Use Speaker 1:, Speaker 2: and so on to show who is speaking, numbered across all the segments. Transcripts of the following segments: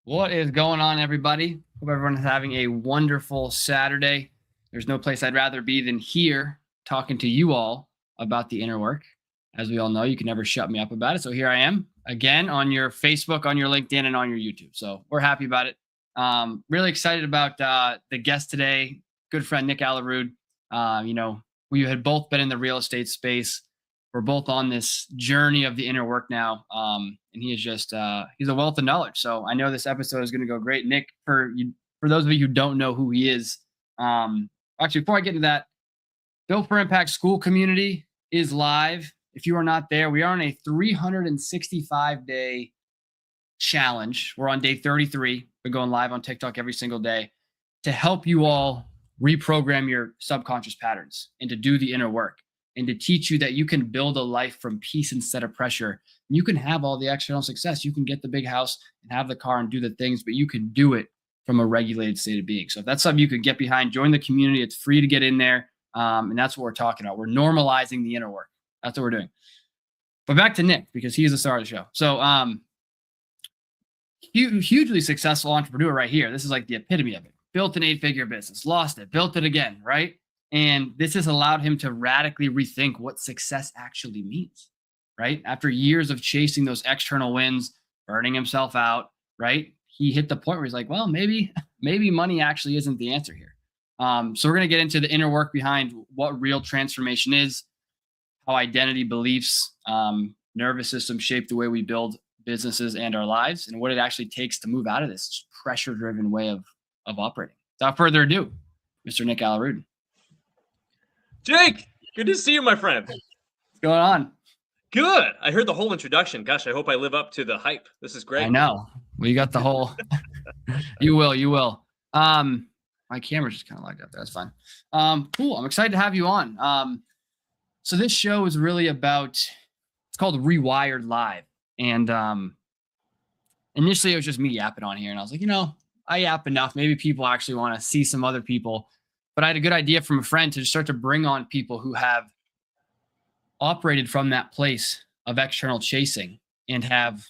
Speaker 1: What is going on, everybody? Hope everyone is having a wonderful Saturday. There's no place I'd rather be than here talking to you all about the inner work. As we all know, you can never shut me up about it. So here I am again on your Facebook, on your LinkedIn, and on your YouTube. So we're happy about it. Really excited about the guest today, good friend Nick Aalerud. We had both been in the real estate space. We're both on this journey of the inner work now. And he is just he's a wealth of knowledge. So I know this episode is going to go great. Nick, for those of you who don't know who he is, actually before I get into that, Built for Impact School Community is live. If you are not there, we are on a 365-day challenge. We're on day 33. We're going live on TikTok every single day to help you all reprogram your subconscious patterns and to do the inner work and to teach you that you can build a life from peace instead of pressure. You can have all the external success. You can get the big house and have the car and do the things, but you can do it from a regulated state of being. So if that's something you could get behind, join the community. It's free to get in there. And that's what we're talking about. We're normalizing the inner work. That's what we're doing. But back to Nick, because he's the star of the show. So hugely successful entrepreneur right here. This is like the epitome of it. Built an 8-figure business, lost it, built it again, right? And this has allowed him to radically rethink what success actually means, right? After years of chasing those external wins, burning himself out, right? He hit the point where he's like, well, maybe money actually isn't the answer here. So we're going to get into the inner work behind what real transformation is, how identity, beliefs, nervous system shape the way we build businesses and our lives, and what it actually takes to move out of this pressure-driven way of operating. Without further ado, Mr. Nick Aalerud.
Speaker 2: Jake, good to see you, my friend.
Speaker 1: What's going on?
Speaker 2: Good. I heard the whole introduction. Gosh, I hope I live up to the hype. This is great.
Speaker 1: I know. Well, you got the whole. You will. My camera's just kind of lagged out there. That's fine. Cool. I'm excited to have you on. So this show is really about. It's called Rewired Live, and initially it was just me yapping on here, and I was like, I yap enough. Maybe people actually want to see some other people. But I had a good idea from a friend to start to bring on people who have operated from that place of external chasing and have,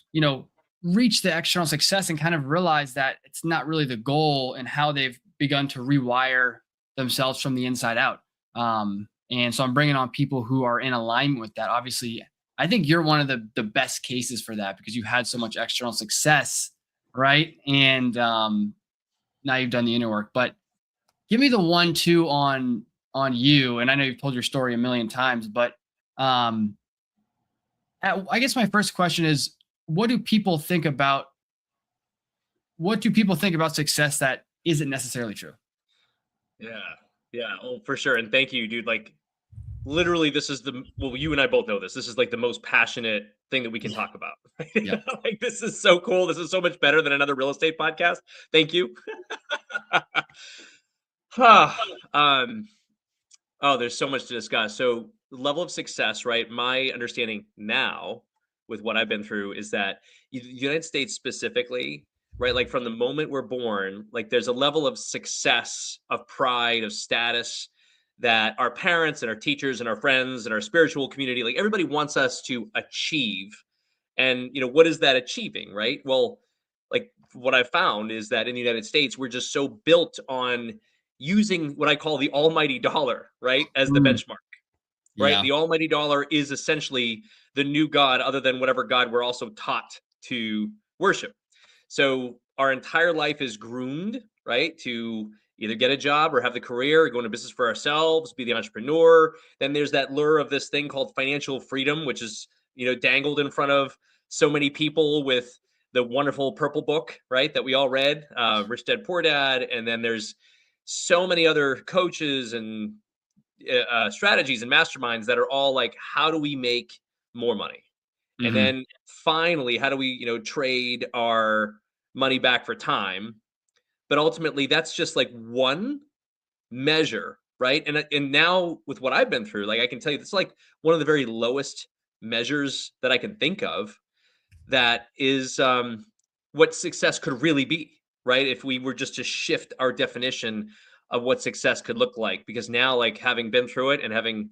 Speaker 1: reached the external success and kind of realized that it's not really the goal and how they've begun to rewire themselves from the inside out. And so I'm bringing on people who are in alignment with that. Obviously, I think you're one of the best cases for that because you had so much external success, right? And now you've done the inner work. But give me the 1-2 on you. And I know you've told your story a million times, but I guess my first question is, what do people think about success that isn't necessarily true?
Speaker 2: Yeah. Oh, for sure. And thank you, dude. Like, literally, this is you and I both know this. This is like the most passionate thing that we can talk about. Yeah. Like, this is so cool. This is so much better than another real estate podcast. Thank you. There's so much to discuss. So level of success, right? My understanding now with what I've been through is that the United States specifically, right? Like from the moment we're born, like there's a level of success, of pride, of status that our parents and our teachers and our friends and our spiritual community, like everybody wants us to achieve. And, what is that achieving, right? Well, like what I found is that in the United States, we're just so built on using what I call the almighty dollar, right, as the benchmark, right? Yeah. The almighty dollar is essentially the new God, other than whatever God we're also taught to worship. So our entire life is groomed, right, to either get a job or have the career or go into business for ourselves, be the entrepreneur. Then there's that lure of this thing called financial freedom, which is, dangled in front of so many people with the wonderful purple book, right, that we all read, Rich Dad, Poor Dad. And then there's so many other coaches and strategies and masterminds that are all like, how do we make more money? Mm-hmm. And then finally, how do we, trade our money back for time? But ultimately, that's just like one measure, right? And now with what I've been through, like I can tell you, it's like one of the very lowest measures that I can think of that is what success could really be, right? If we were just to shift our definition of what success could look like, because now, like having been through it and having,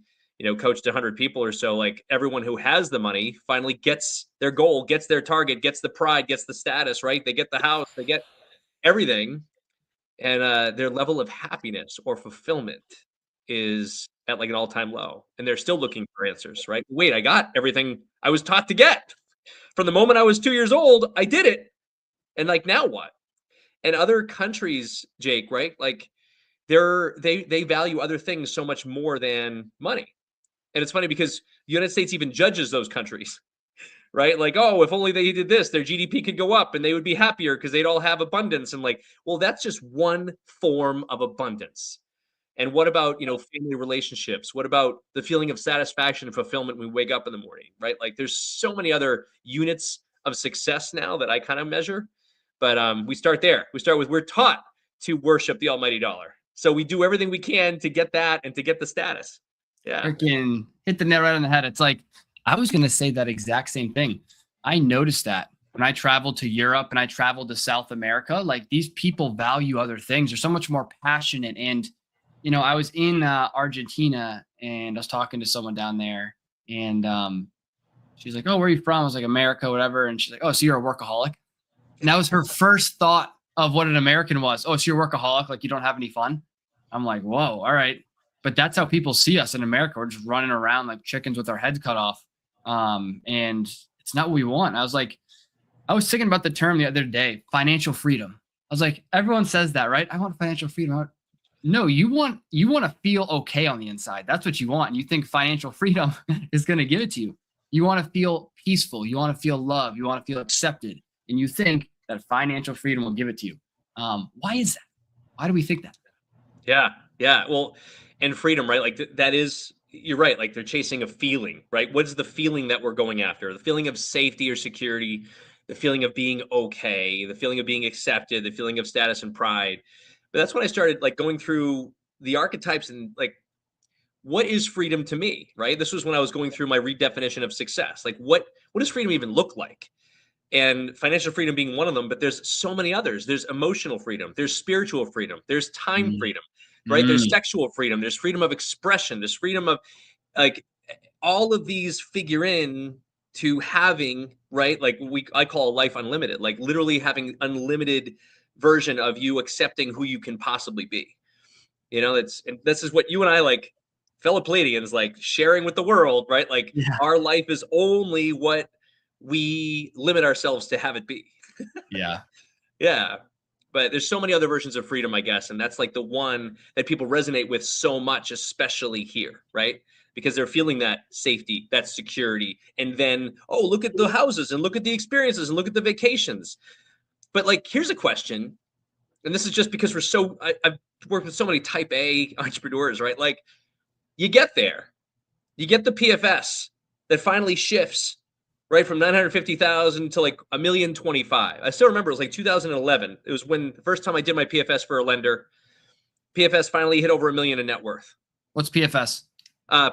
Speaker 2: coached 100 people or so, like everyone who has the money finally gets their goal, gets their target, gets the pride, gets the status, right? They get the house, they get everything. And their level of happiness or fulfillment is at like an all-time low. And they're still looking for answers, right? Wait, I got everything I was taught to get. From the moment I was 2 years old, I did it. And like, now what? And other countries, Jake, right? Like they value other things so much more than money. And it's funny because the United States even judges those countries, right? Like, oh, if only they did this, their GDP could go up and they would be happier because they'd all have abundance. And like, well, that's just one form of abundance. And what about, family relationships? What about the feeling of satisfaction and fulfillment when we wake up in the morning, right? Like there's so many other units of success now that I kind of measure. But we start there. We start with, we're taught to worship the almighty dollar. So we do everything we can to get that and to get the status. Yeah.
Speaker 1: Freaking hit the nail right on the head. It's like, I was going to say that exact same thing. I noticed that when I traveled to Europe and I traveled to South America, like these people value other things. They're so much more passionate. And, I was in Argentina and I was talking to someone down there and she's like, oh, where are you from? I was like, America, whatever. And she's like, oh, so you're a workaholic? And that was her first thought of what an American was. Oh, so you're a workaholic? Like you don't have any fun? I'm like, whoa, all right. But that's how people see us in America. We're just running around like chickens with our heads cut off. And it's not what we want. I was thinking about the term the other day, financial freedom. I was like, everyone says that, right? I want financial freedom. No, you want to feel okay on the inside. That's what you want. And you think financial freedom is going to give it to you. You want to feel peaceful. You want to feel loved. You want to feel accepted. And you think that financial freedom will give it to you. Why is that? Why do we think that?
Speaker 2: Yeah. Yeah. Well, and freedom, right? Like that is, you're right. Like they're chasing a feeling, right? What's the feeling that we're going after? The feeling of safety or security, the feeling of being okay, the feeling of being accepted, the feeling of status and pride. But that's when I started like going through the archetypes and like, what is freedom to me, right? This was when I was going through my redefinition of success. Like what does freedom even look like? And financial freedom being one of them, but there's so many others. There's emotional freedom, there's spiritual freedom, there's time freedom, right? There's sexual freedom, there's freedom of expression, there's freedom of like all of these figure in to having, right? Like I call life unlimited, like literally having unlimited version of you accepting who you can possibly be. And this is what you and I, like fellow Palladians, like sharing with the world, right? Like our life is only what we limit ourselves to have it be.
Speaker 1: Yeah.
Speaker 2: Yeah. But there's so many other versions of freedom, I guess. And that's like the one that people resonate with so much, especially here, right? Because they're feeling that safety, that security. And then, oh, look at the houses and look at the experiences and look at the vacations. But like, here's a question. And this is just because I've worked with so many type A entrepreneurs, right? Like you get there, you get the PFS that finally shifts, right, from 950,000 to like 1,025,000. I still remember it was like 2011. It was when the first time I did my PFS for a lender. PFS finally hit over $1 million in net worth.
Speaker 1: What's PFS?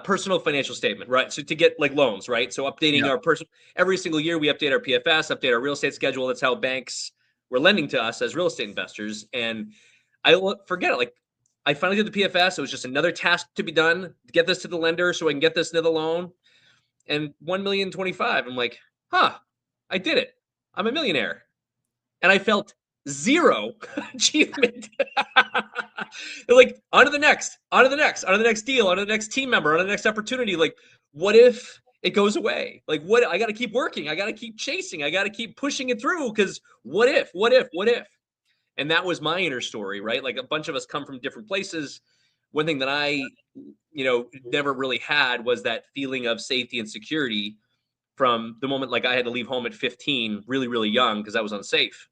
Speaker 2: Personal financial statement, right? So to get like loans, right? So updating our every single year we update our PFS, update our real estate schedule. That's how banks were lending to us as real estate investors. And I forget it. Like I finally did the PFS. It was just another task to be done to get this to the lender so I can get this into the loan. And 1,025,000. I'm like, I did it. I'm a millionaire. And I felt zero achievement. They're like, on to the next deal, on to the next team member, on to the next opportunity. Like, what if it goes away? Like, what? I got to keep working. I got to keep chasing. I got to keep pushing it through because what if? And that was my inner story, right? Like a bunch of us come from different places. One thing that I, never really had was that feeling of safety and security from the moment like I had to leave home at 15, really, really young because I was unsafe.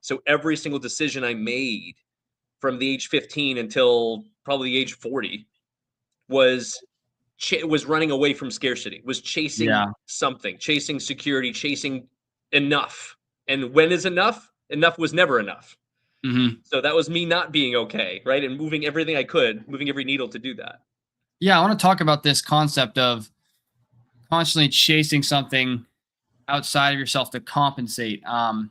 Speaker 2: So every single decision I made from the age 15 until probably the age 40 was running away from scarcity, was chasing something, chasing security, chasing enough. And when is enough? Enough was never enough. So that was me not being okay, right? And moving everything I could, moving every needle to do that.
Speaker 1: Yeah, I want to talk about this concept of constantly chasing something outside of yourself to compensate. I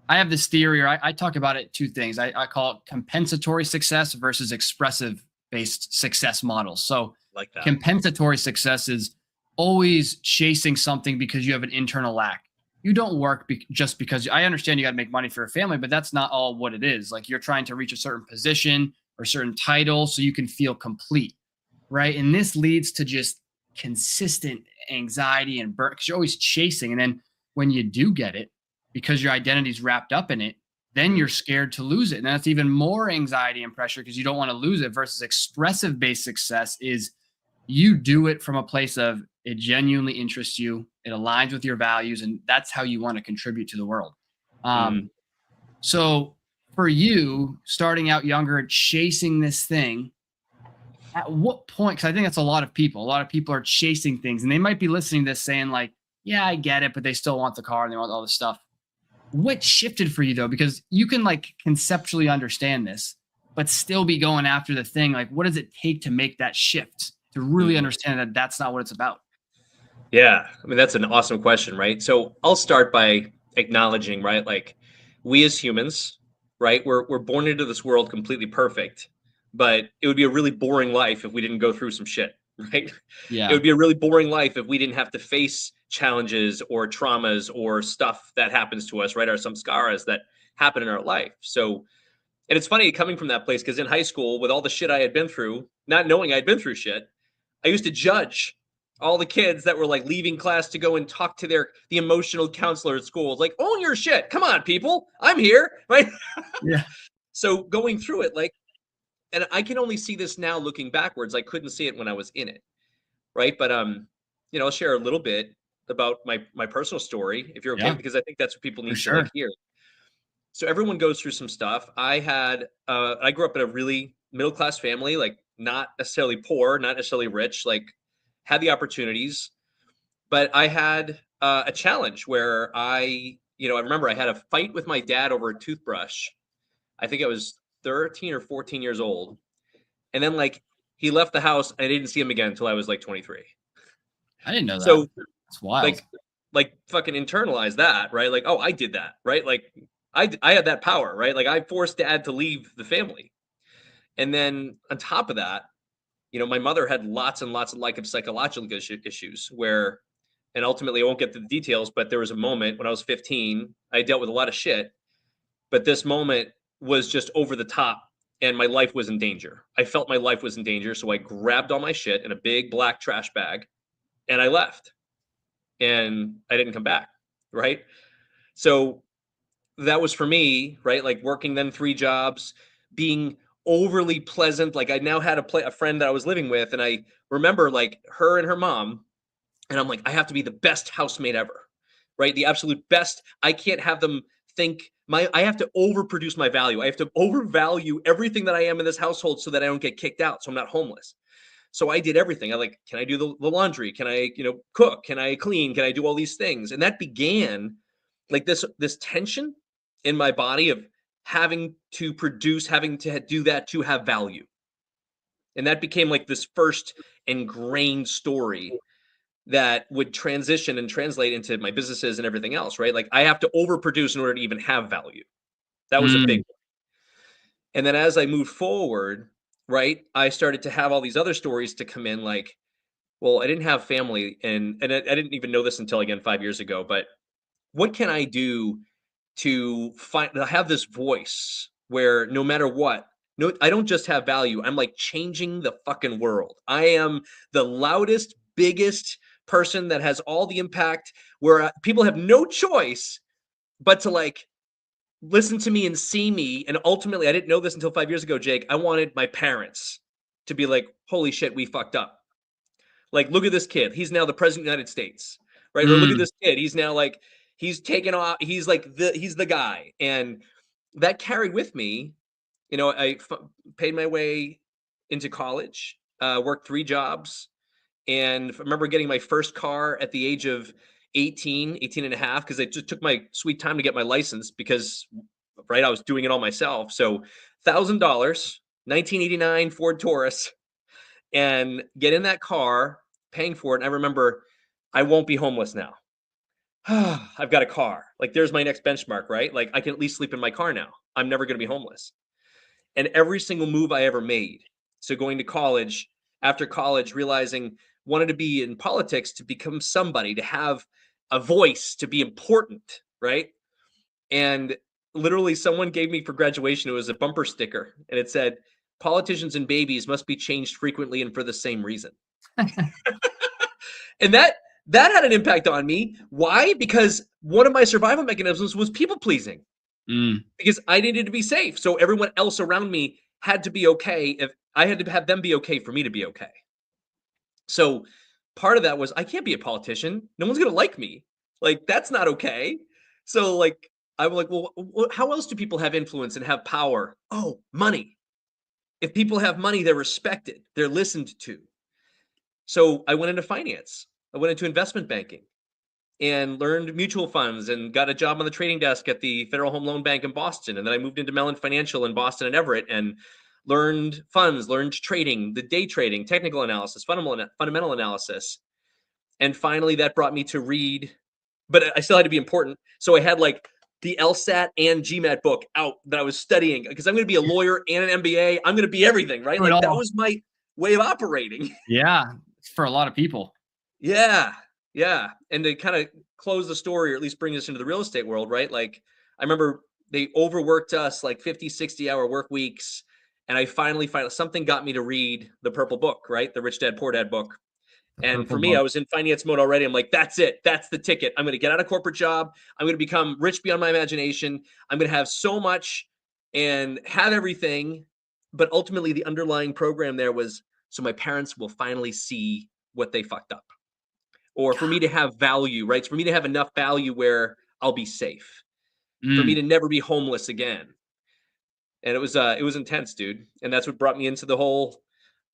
Speaker 1: have this theory, or I talk about it two things. I call it compensatory success versus expressive based success models. So
Speaker 2: Like that.
Speaker 1: Compensatory success is always chasing something because you have an internal lack. You don't work just because I understand you got to make money for your family, but that's not all what it is. Like you're trying to reach a certain position or certain title so you can feel complete, right? And this leads to just consistent anxiety and burn because you're always chasing. And then when you do get it, because your identity's wrapped up in it, then you're scared to lose it. And that's even more anxiety and pressure because you don't want to lose it. Versus expressive based success is you do it from a place of it genuinely interests you, it aligns with your values, and that's how you want to contribute to the world. So for you, starting out younger, chasing this thing, at what point? Because I think that's a lot of people. A lot of people are chasing things, and they might be listening to this saying, like, yeah, I get it, but they still want the car and they want all this stuff. What shifted for you though? Because you can like conceptually understand this, but still be going after the thing. Like, what does it take to make that shift to really understand that that's not what it's about?
Speaker 2: Yeah, I mean, that's an awesome question, right? So I'll start by acknowledging, right? Like we as humans, right? We're born into this world completely perfect, but it would be a really boring life if we didn't go through some shit, right? It
Speaker 1: Yeah.
Speaker 2: would be a really boring life if we didn't have to face challenges or traumas or stuff that happens to us, right? Or some scars that happen in our life. So, and it's funny coming from that place because in high school, with all the shit I had been through, not knowing I'd been through shit, I used to judge all the kids that were like leaving class to go and talk to the emotional counselor at school. It's like, own your shit. Come on, people. I'm here. Right.
Speaker 1: Yeah.
Speaker 2: So going through it, like, and I can only see this now looking backwards. I couldn't see it when I was in it. Right. But I'll share a little bit about my personal story if you're okay,
Speaker 1: Yeah.
Speaker 2: because I think that's what people
Speaker 1: For
Speaker 2: need to like
Speaker 1: sure.
Speaker 2: hear. So everyone goes through some stuff. I grew up in a really middle class family, like not necessarily poor, not necessarily rich, like had the opportunities, but I had a challenge where I remember I had a fight with my dad over a toothbrush. I think I was 13 or 14 years old. And then like he left the house and I didn't see him again until I was like 23.
Speaker 1: I didn't know that.
Speaker 2: So
Speaker 1: It's wild.
Speaker 2: like fucking internalize that, right? Like, oh, I did that, right? Like I had that power, right? Like I forced dad to leave the family. And then on top of that, my mother had lots and lots of like of psychological issues where, and ultimately I won't get to the details, but there was a moment when I was 15, I dealt with a lot of shit, but this moment was just over the top and my life was in danger. I felt my life was in danger. So I grabbed all my shit in a big black trash bag and I left and I didn't come back. Right. So that was for me, right? Like working then 3 jobs, being overly pleasant. Like I now had a friend that I was living with, and I remember like her and her mom, and I'm like, I have to be the best housemate ever, right? The absolute best. I can't have them think I have to overproduce my value. I have to overvalue everything that I am in this household so that I don't get kicked out, so I'm not homeless. So I did everything. I like, can I do the laundry? Can I, cook? Can I clean? Can I do all these things? And that began like this tension in my body of having to produce, having to do that to have value. And that became like this first ingrained story that would transition and translate into my businesses and everything else, right? Like I have to overproduce in order to even have value. That was a big
Speaker 1: Mm.
Speaker 2: one. And then as I moved forward, right, I started to have all these other stories to come in like, well, I didn't have family and I didn't even know this until again 5 years ago, but what can I do to have this voice where no matter what, no, I don't just have value. I'm like changing the fucking world. I am the loudest, biggest person that has all the impact where people have no choice but to like listen to me and see me. And ultimately, I didn't know this until 5 years ago, Jake. I wanted my parents to be like, holy shit, we fucked up. Like, look at this kid. He's now the president of the United States, right? Or look at
Speaker 1: Mm.
Speaker 2: this kid. He's now like, he's taken off. He's like he's the guy. And that carried with me. Paid my way into college, worked 3 jobs. And I remember getting my first car at the age of 18 and a half, because I just took my sweet time to get my license because, right, I was doing it all myself. So $1,000, 1989 Ford Taurus, and get in that car, paying for it. And I remember I won't be homeless now. I've got a car. Like there's my next benchmark, right? Like I can at least sleep in my car now. I'm never going to be homeless. And every single move I ever made, so going to college, after college, realizing wanted to be in politics to become somebody, to have a voice, to be important, right? And literally someone gave me for graduation, it was a bumper sticker, and it said, politicians and babies must be changed frequently and for the same reason. And that had an impact on me. Why? Because one of my survival mechanisms was people pleasing. Because I needed to be safe. So everyone else around me had to be okay. If I had to have them be okay for me to be okay. So part of that was, I can't be a politician. No one's going to like me. Like, that's not okay. So like, I'm like, well, how else do people have influence and have power? Oh, money. If people have money, they're respected. They're listened to. So I went into finance. I went into investment banking and learned mutual funds and got a job on the trading desk at the Federal Home Loan Bank in Boston. And then I moved into Mellon Financial in Boston and Everett and learned funds, learned trading, the day trading, technical analysis, fundamental analysis. And finally, that brought me to read, but I still had to be important. So I had like the LSAT and GMAT book out that I was studying because I'm going to be a lawyer and an MBA. I'm going to be everything, right? Like that was my way of operating.
Speaker 1: Yeah, for a lot of people.
Speaker 2: Yeah. And to kind of close the story, or at least bring us into the real estate world, right? Like I remember they overworked us like 50, 60-hour work weeks. And I finally something got me to read the Purple Book, right? The Rich Dad, Poor Dad book. And for me, I was in finance mode already. I'm like, that's it. That's the ticket. I'm going to get out of corporate job. I'm going to become rich beyond my imagination. I'm going to have so much and have everything. But ultimately, the underlying program there was, so my parents will finally see what they fucked up. Or for me to have value, right? For me to have enough value where I'll be safe. For me to never be homeless again. And it was intense, dude. And that's what brought me into the whole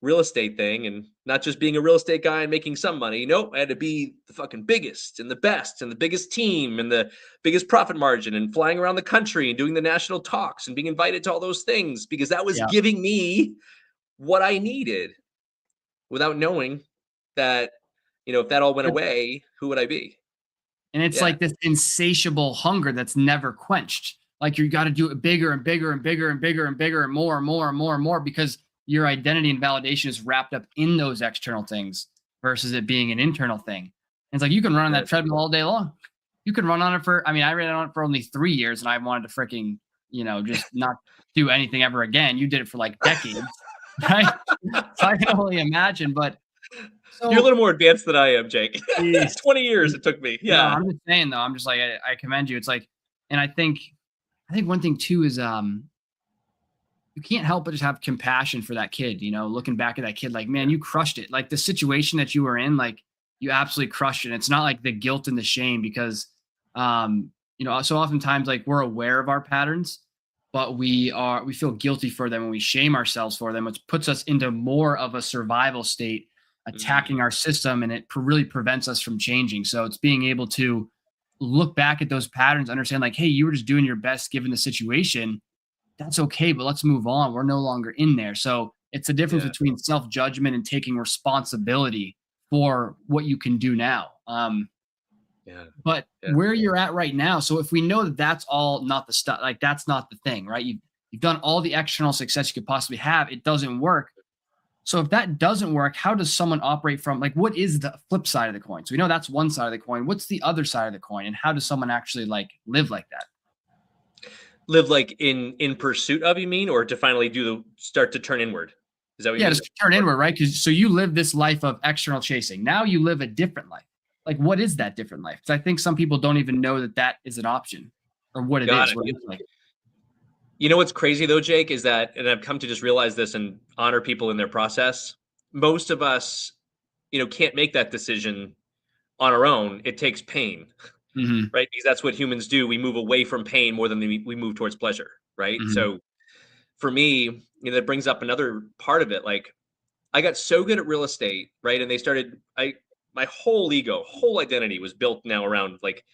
Speaker 2: real estate thing, and not just being a real estate guy and making some money. Nope, I had to be the fucking biggest and the best and the biggest team and the biggest profit margin and flying around the country and doing the national talks and being invited to all those things because that was giving me what I needed without knowing that, if that all went away, who would I be?
Speaker 1: And it's like this insatiable hunger that's never quenched. Like you got to do it bigger and bigger and bigger and bigger and bigger and more and more and more and more because your identity and validation is wrapped up in those external things versus it being an internal thing. And it's like, you can run on that treadmill all day long. You can run on it I ran on it for only 3 years and I wanted to freaking, just not do anything ever again. You did it for like decades, right? So I can only imagine, but.
Speaker 2: So, you're a little more advanced than I am, Jake. 20 years it took me. Yeah.
Speaker 1: No, I'm just saying though, I'm just like, I commend you. It's like, and I think one thing too is, you can't help but just have compassion for that kid, looking back at that kid, like, man, you crushed it. Like the situation that you were in, like you absolutely crushed it. And it's not like the guilt and the shame because, so oftentimes like we're aware of our patterns, but we feel guilty for them and we shame ourselves for them, which puts us into more of a survival state, attacking our system. And it really prevents us from changing. So it's being able to look back at those patterns, understand like, hey, you were just doing your best given the situation. That's okay, but let's move on. We're no longer in there. So it's the difference between self-judgment and taking responsibility for what you can do now. But where you're at right now. So if we know that that's all not the stuff, like that's not the thing, right? You've done all the external success you could possibly have. It doesn't work. So if that doesn't work, how does someone operate from like, what is the flip side of the coin? So we know that's one side of the coin. What's the other side of the coin? And how does someone actually like live like that?
Speaker 2: Live like in pursuit of, you mean, or to finally start to turn inward? Is that what you mean?
Speaker 1: Just turn inward, right? So you live this life of external chasing. Now you live a different life. Like, what is that different life? Because I think some people don't even know that is an option or what it is. What it's like.
Speaker 2: You know what's crazy though, Jake, is that, and I've come to just realize this and honor people in their process. Most of us, can't make that decision on our own. It takes pain. Right? Because that's what humans do. We move away from pain more than we move towards pleasure. Right. So for me, that brings up another part of it. Like I got so good at real estate, right? And my whole whole identity was built now around like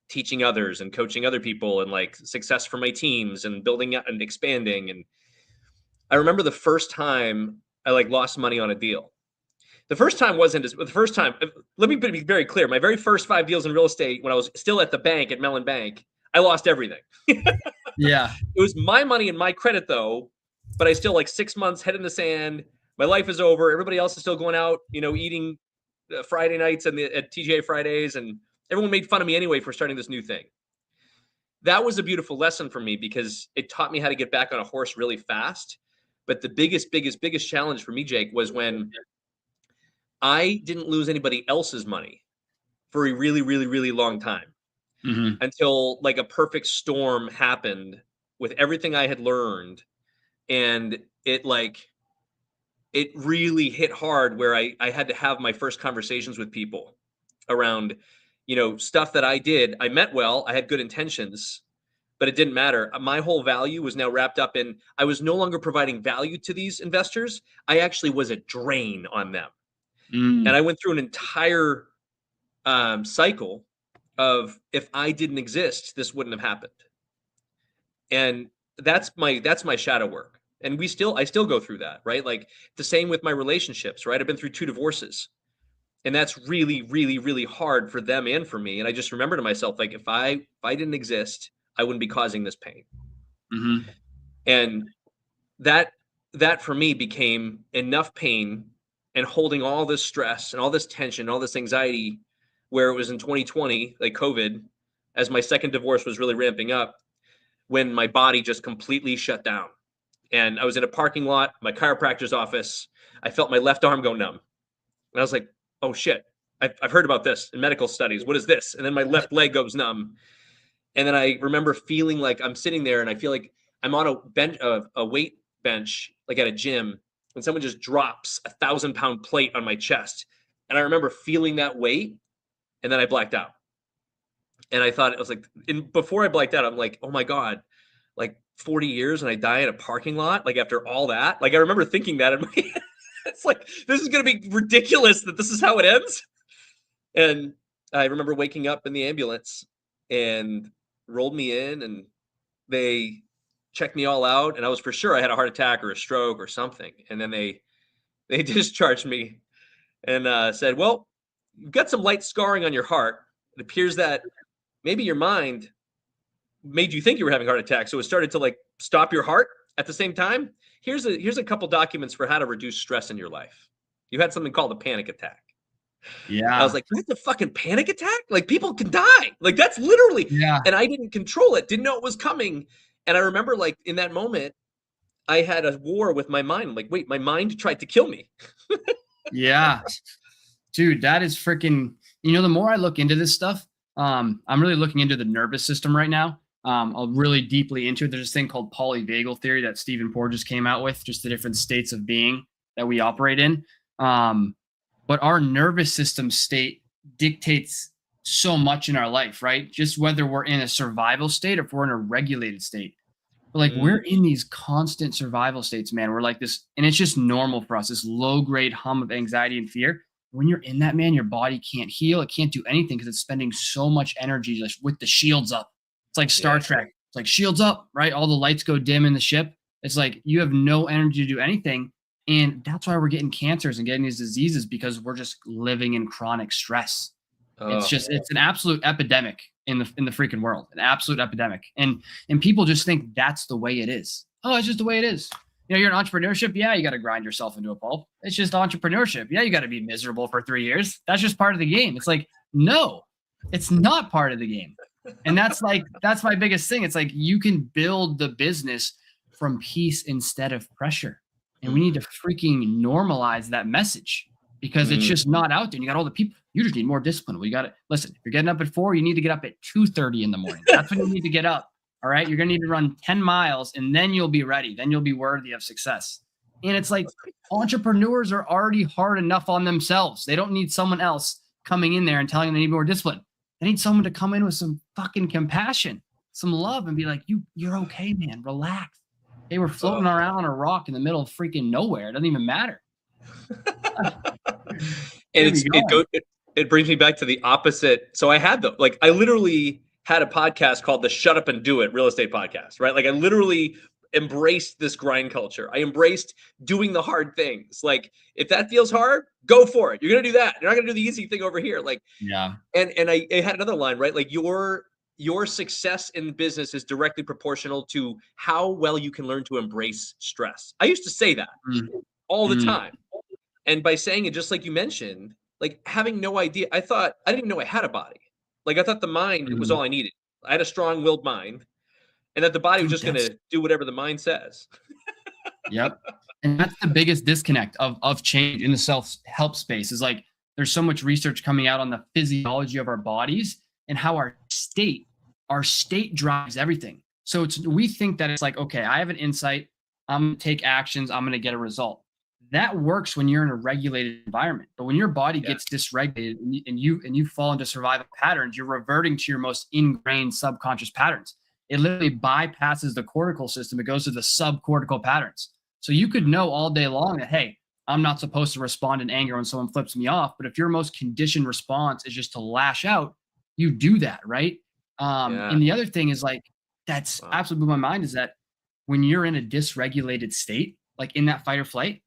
Speaker 2: teaching others and coaching other people and like success for my teams and building out and expanding. And I remember the first time I like lost money on a deal. The first time wasn't the first time. Let me be very clear. My very first 5 deals in real estate, when I was still at the bank at Mellon Bank, I lost everything.
Speaker 1: Yeah.
Speaker 2: It was my money and my credit though, but I still like 6 months head in the sand. My life is over. Everybody else is still going out, eating Friday nights at TGA Fridays, and everyone made fun of me anyway for starting this new thing. That was a beautiful lesson for me because it taught me how to get back on a horse really fast. But the biggest challenge for me, Jake, was when I didn't lose anybody else's money for a really, really, really long time until like a perfect storm happened with everything I had learned. And it really hit hard where I had to have my first conversations with people around, stuff that I did. I meant well, I had good intentions, but it didn't matter. My whole value was now wrapped up in, I was no longer providing value to these investors. I actually was a drain on them. And I went through an entire cycle of, if I didn't exist, this wouldn't have happened. And that's my shadow work. And I still go through that, right? Like the same with my relationships, right? I've been through 2 divorces. And that's really, really, really hard for them and for me. And I just remember to myself, like, if I didn't exist, I wouldn't be causing this pain. And that for me became enough pain and holding all this stress and all this tension, all this anxiety, where it was in 2020, like COVID, as my second divorce was really ramping up, when my body just completely shut down. And I was in a parking lot, my chiropractor's office. I felt my left arm go numb. And I was like, oh shit, I've heard about this in medical studies. What is this? And then my left leg goes numb. And then I remember feeling like I'm sitting there and I feel like I'm on a weight bench, like at a gym, and someone just drops a 1,000-pound plate on my chest. And I remember feeling that weight, and then I blacked out. And I thought, it was like, before I blacked out, I'm like, oh my God, like 40 years and I die in a parking lot, like after all that. Like I remember thinking that in my head. It's like, this is going to be ridiculous that this is how it ends. And I remember waking up in the ambulance and rolled me in, and they checked me all out, and I was for sure I had a heart attack or a stroke or something. And then they discharged me and said, well, you've got some light scarring on your heart. It appears that maybe your mind made you think you were having a heart attack, so it started to like stop your heart at the same time. Here's a couple documents for how to reduce stress in your life. You had something called a panic attack.
Speaker 1: Yeah.
Speaker 2: I was like, that's a fucking panic attack? Like people can die. Like that's literally, and I didn't control it, didn't know it was coming. And I remember like in that moment, I had a war with my mind. I'm like, wait, my mind tried to kill me.
Speaker 1: Yeah. Dude, that is freaking, the more I look into this stuff, I'm really looking into the nervous system right now. I'm really deeply into it. There's this thing called polyvagal theory that Stephen Porges came out with, just the different states of being that we operate in. But our nervous system state dictates so much in our life, right? Just whether we're in a survival state or if we're in a regulated state. But like we're in these constant survival states, man. We're like this, and it's just normal for us, this low grade hum of anxiety and fear. When you're in that, man, your body can't heal. It can't do anything because it's spending so much energy just with the shields up. It's like Star Trek. It's like shields up, right? All the lights go dim in the ship. It's like you have no energy to do anything. And that's why we're getting cancers and getting these diseases, because we're just living in chronic stress. It's an absolute epidemic in the freaking world, an absolute epidemic. And people just think that's the way it is. Oh, it's just the way it is. You're in entrepreneurship. Yeah, you got to grind yourself into a pulp. It's just entrepreneurship. Yeah, you got to be miserable for 3 years. That's just part of the game. It's like, no, it's not part of the game. And that's my biggest thing. It's like you can build the business from peace instead of pressure. And we need to freaking normalize that message, because it's just not out there. And you got all the people. You just need more discipline. Well, you got to listen. If you're getting up at 4, you need to get up at 2:30 in the morning. That's when you need to get up. All right. You're going to need to run 10 miles and then you'll be ready. Then you'll be worthy of success. And it's like entrepreneurs are already hard enough on themselves. They don't need someone else coming in there and telling them they need more discipline. They need someone to come in with some fucking compassion, some love, and be like, you're okay, man. Relax. They were floating around on a rock in the middle of freaking nowhere. It doesn't even matter.
Speaker 2: And it brings me back to the opposite. So I literally had a podcast called the Shut Up and Do It Real Estate Podcast, right? Like I literally embraced this grind culture. I embraced doing the hard things. Like if that feels hard, go for it. You're going to do that. You're not going to do the easy thing over here. Like, yeah. And I had another line, right? Like your success in business is directly proportional to how well you can learn to embrace stress. I used to say that all the
Speaker 1: Mm,
Speaker 2: time. And by saying it, just like you mentioned, like having no idea, I didn't even know I had a body. Like I thought the mind was
Speaker 1: mhm.
Speaker 2: all I needed. I had a strong-willed mind, and that the body was
Speaker 1: Dude,
Speaker 2: just going
Speaker 1: that's
Speaker 2: to do whatever the mind says.
Speaker 1: yep. And that's the biggest disconnect of change in the self-help space is like there's so much research coming out on the physiology of our bodies and how our state drives everything. So we think that it's like, okay, I have an insight, I'm gonna take actions, I'm gonna get a result. That works when you're in a regulated environment. But when your body
Speaker 2: Yeah.
Speaker 1: gets dysregulated and you fall into survival patterns, you're reverting to your most ingrained subconscious patterns. It literally bypasses the cortical system. It goes to the subcortical patterns. So you could know all day long that, hey, I'm not supposed to respond in anger when someone flips me off. But if your most conditioned response is just to lash out, you do that, right?
Speaker 2: Yeah.
Speaker 1: And the other thing is like, that's
Speaker 2: Wow.
Speaker 1: absolutely blew my mind is that when you're in a dysregulated state, like in that fight or flight,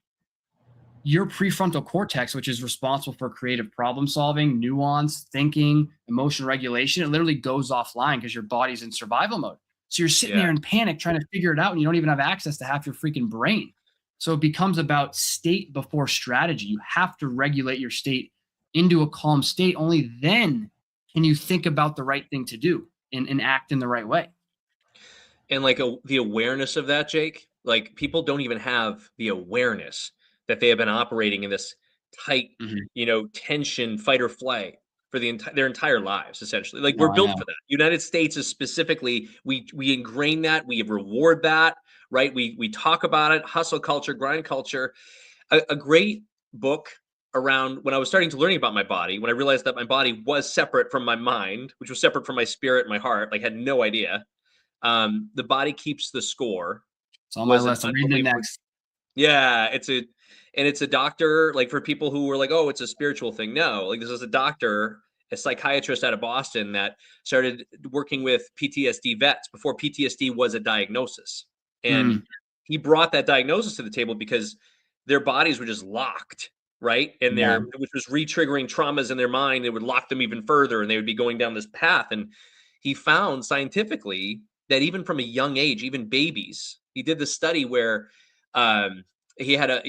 Speaker 1: your prefrontal cortex, which is responsible for creative problem solving, nuance, thinking, emotion regulation, it literally goes offline because your body's in survival mode. So you're sitting
Speaker 2: Yeah.
Speaker 1: there in panic trying to figure it out and you don't even have access to half your freaking brain. So it becomes about state before strategy. You have to regulate your state into a calm state. Only then can you think about the right thing to do and act in the right way.
Speaker 2: And like the awareness of that, Jake, like people don't even have the awareness that they have been operating in this tight,
Speaker 1: Mhm.
Speaker 2: tension, fight or flight for their entire lives, essentially. Like we're
Speaker 1: No, I
Speaker 2: built
Speaker 1: know.
Speaker 2: for that. United States is specifically, we ingrain that, we reward that, right? We talk about it, hustle culture, grind culture. A great book around when I was starting to learning about my body, when I realized that my body was separate from my mind, which was separate from my spirit and my heart, like had no idea. The Body Keeps the Score
Speaker 1: It's on my
Speaker 2: was an
Speaker 1: list. I'm reading it
Speaker 2: unbelievable.
Speaker 1: next.
Speaker 2: Yeah, it's a doctor, like for people who were like, oh, it's a spiritual thing. No, like this is a doctor, a psychiatrist out of Boston that started working with PTSD vets before PTSD was a diagnosis. And
Speaker 1: Mm,
Speaker 2: he brought that diagnosis to the table because their bodies were just locked, right? And
Speaker 1: yeah.
Speaker 2: which was re-triggering traumas in their mind. It would lock them even further and they would be going down this path. And he found scientifically that even from a young age, even babies, he did the study where um, he had a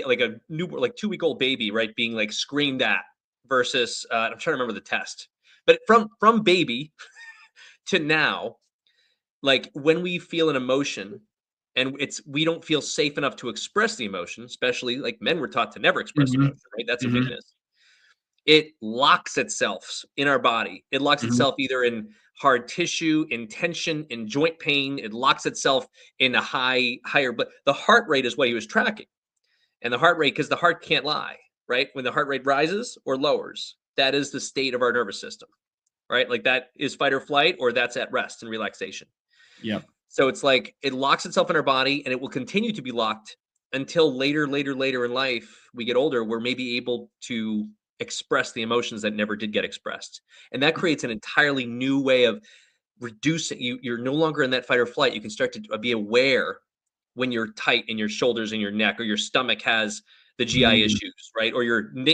Speaker 2: like a new like 2-week old baby, right, being like screamed at versus I'm trying to remember the test, but from baby to now, like when we feel an emotion and we don't feel safe enough to express the emotion, especially like men were taught to never express
Speaker 1: Mhm,
Speaker 2: emotion, right? That's a
Speaker 1: mhm,
Speaker 2: weakness. It locks itself in our body. It locks
Speaker 1: mhm.
Speaker 2: itself either in hard tissue, in tension, in joint pain. It locks itself in a higher, but the heart rate is what he was tracking. And the heart rate, because the heart can't lie, right? When the heart rate rises or lowers, that is the state of our nervous system, right? Like that is fight or flight, or that's at rest and relaxation.
Speaker 1: Yep.
Speaker 2: So it's like it locks itself in our body and it will continue to be locked until later in life, we get older, we're maybe able to express the emotions that never did get expressed. And that creates an entirely new way of reducing you're no longer in that fight or flight. You can start to be aware when you're tight in your shoulders and your neck, or your stomach has the GI
Speaker 1: Mm,
Speaker 2: issues, right? Or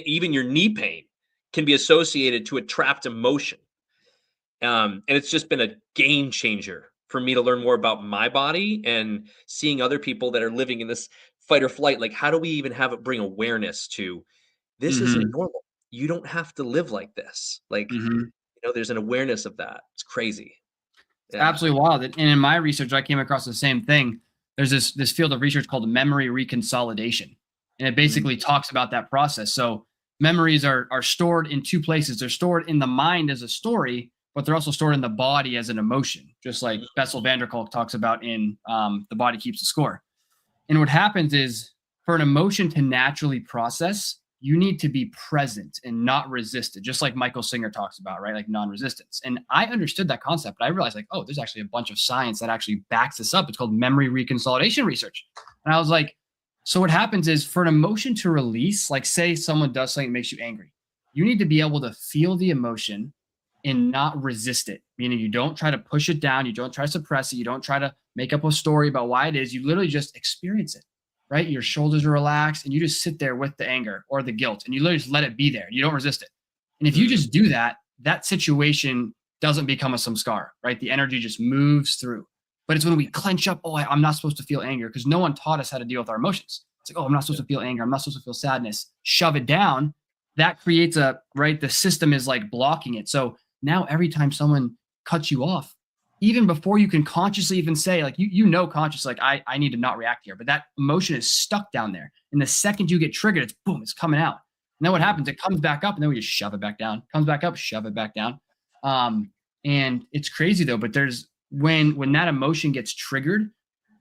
Speaker 2: even your knee pain can be associated to a trapped emotion. And it's just been a game changer for me to learn more about my body and seeing other people that are living in this fight or flight. Like, how do we even have it bring awareness to this isn't
Speaker 1: mhm,
Speaker 2: normal? You don't have to live like this. Like,
Speaker 1: mhm.
Speaker 2: there's an awareness of that. It's crazy.
Speaker 1: It's
Speaker 2: Yeah.
Speaker 1: absolutely wild. And in my research, I came across the same thing. There's this field of research called memory reconsolidation, and it
Speaker 2: Mhm.
Speaker 1: basically talks about that process. So memories are stored in two places. They're stored in the mind as a story, but they're also stored in the body as an emotion, just like Bessel van der Kolk talks about in The Body Keeps the Score. And what happens is for an emotion to naturally process, you need to be present and not resisted, just like Michael Singer talks about, right? Like non-resistance. And I understood that concept, but I realized like, oh, there's actually a bunch of science that actually backs this up. It's called memory reconsolidation research. And I was like, so what happens is for an emotion to release, like say someone does something that makes you angry, you need to be able to feel the emotion and not resist it. Meaning you don't try to push it down, you don't try to suppress it, you don't try to make up a story about why it is. You literally just experience it, right? Your shoulders are relaxed and you just sit there with the anger or the guilt and you literally just let it be there. You don't resist it. And if you
Speaker 2: Mm.
Speaker 1: just do that, that situation doesn't become a samskar, right? The energy just moves through. But it's when we clench up, oh, I'm not supposed to feel anger because no one taught us how to deal with our emotions. It's like, oh, I'm not supposed to feel anger. I'm not supposed to feel sadness. Shove it down. That creates the system is like blocking it. So now every time someone cuts you off, even before you can consciously even say, like, consciously, like, I need to not react here, but that emotion is stuck down there. And the second you get triggered, it's boom, it's coming out. And then what happens? It comes back up, and then we just shove it back down. Comes back up, shove it back down. And it's crazy though. But there's when that emotion gets triggered,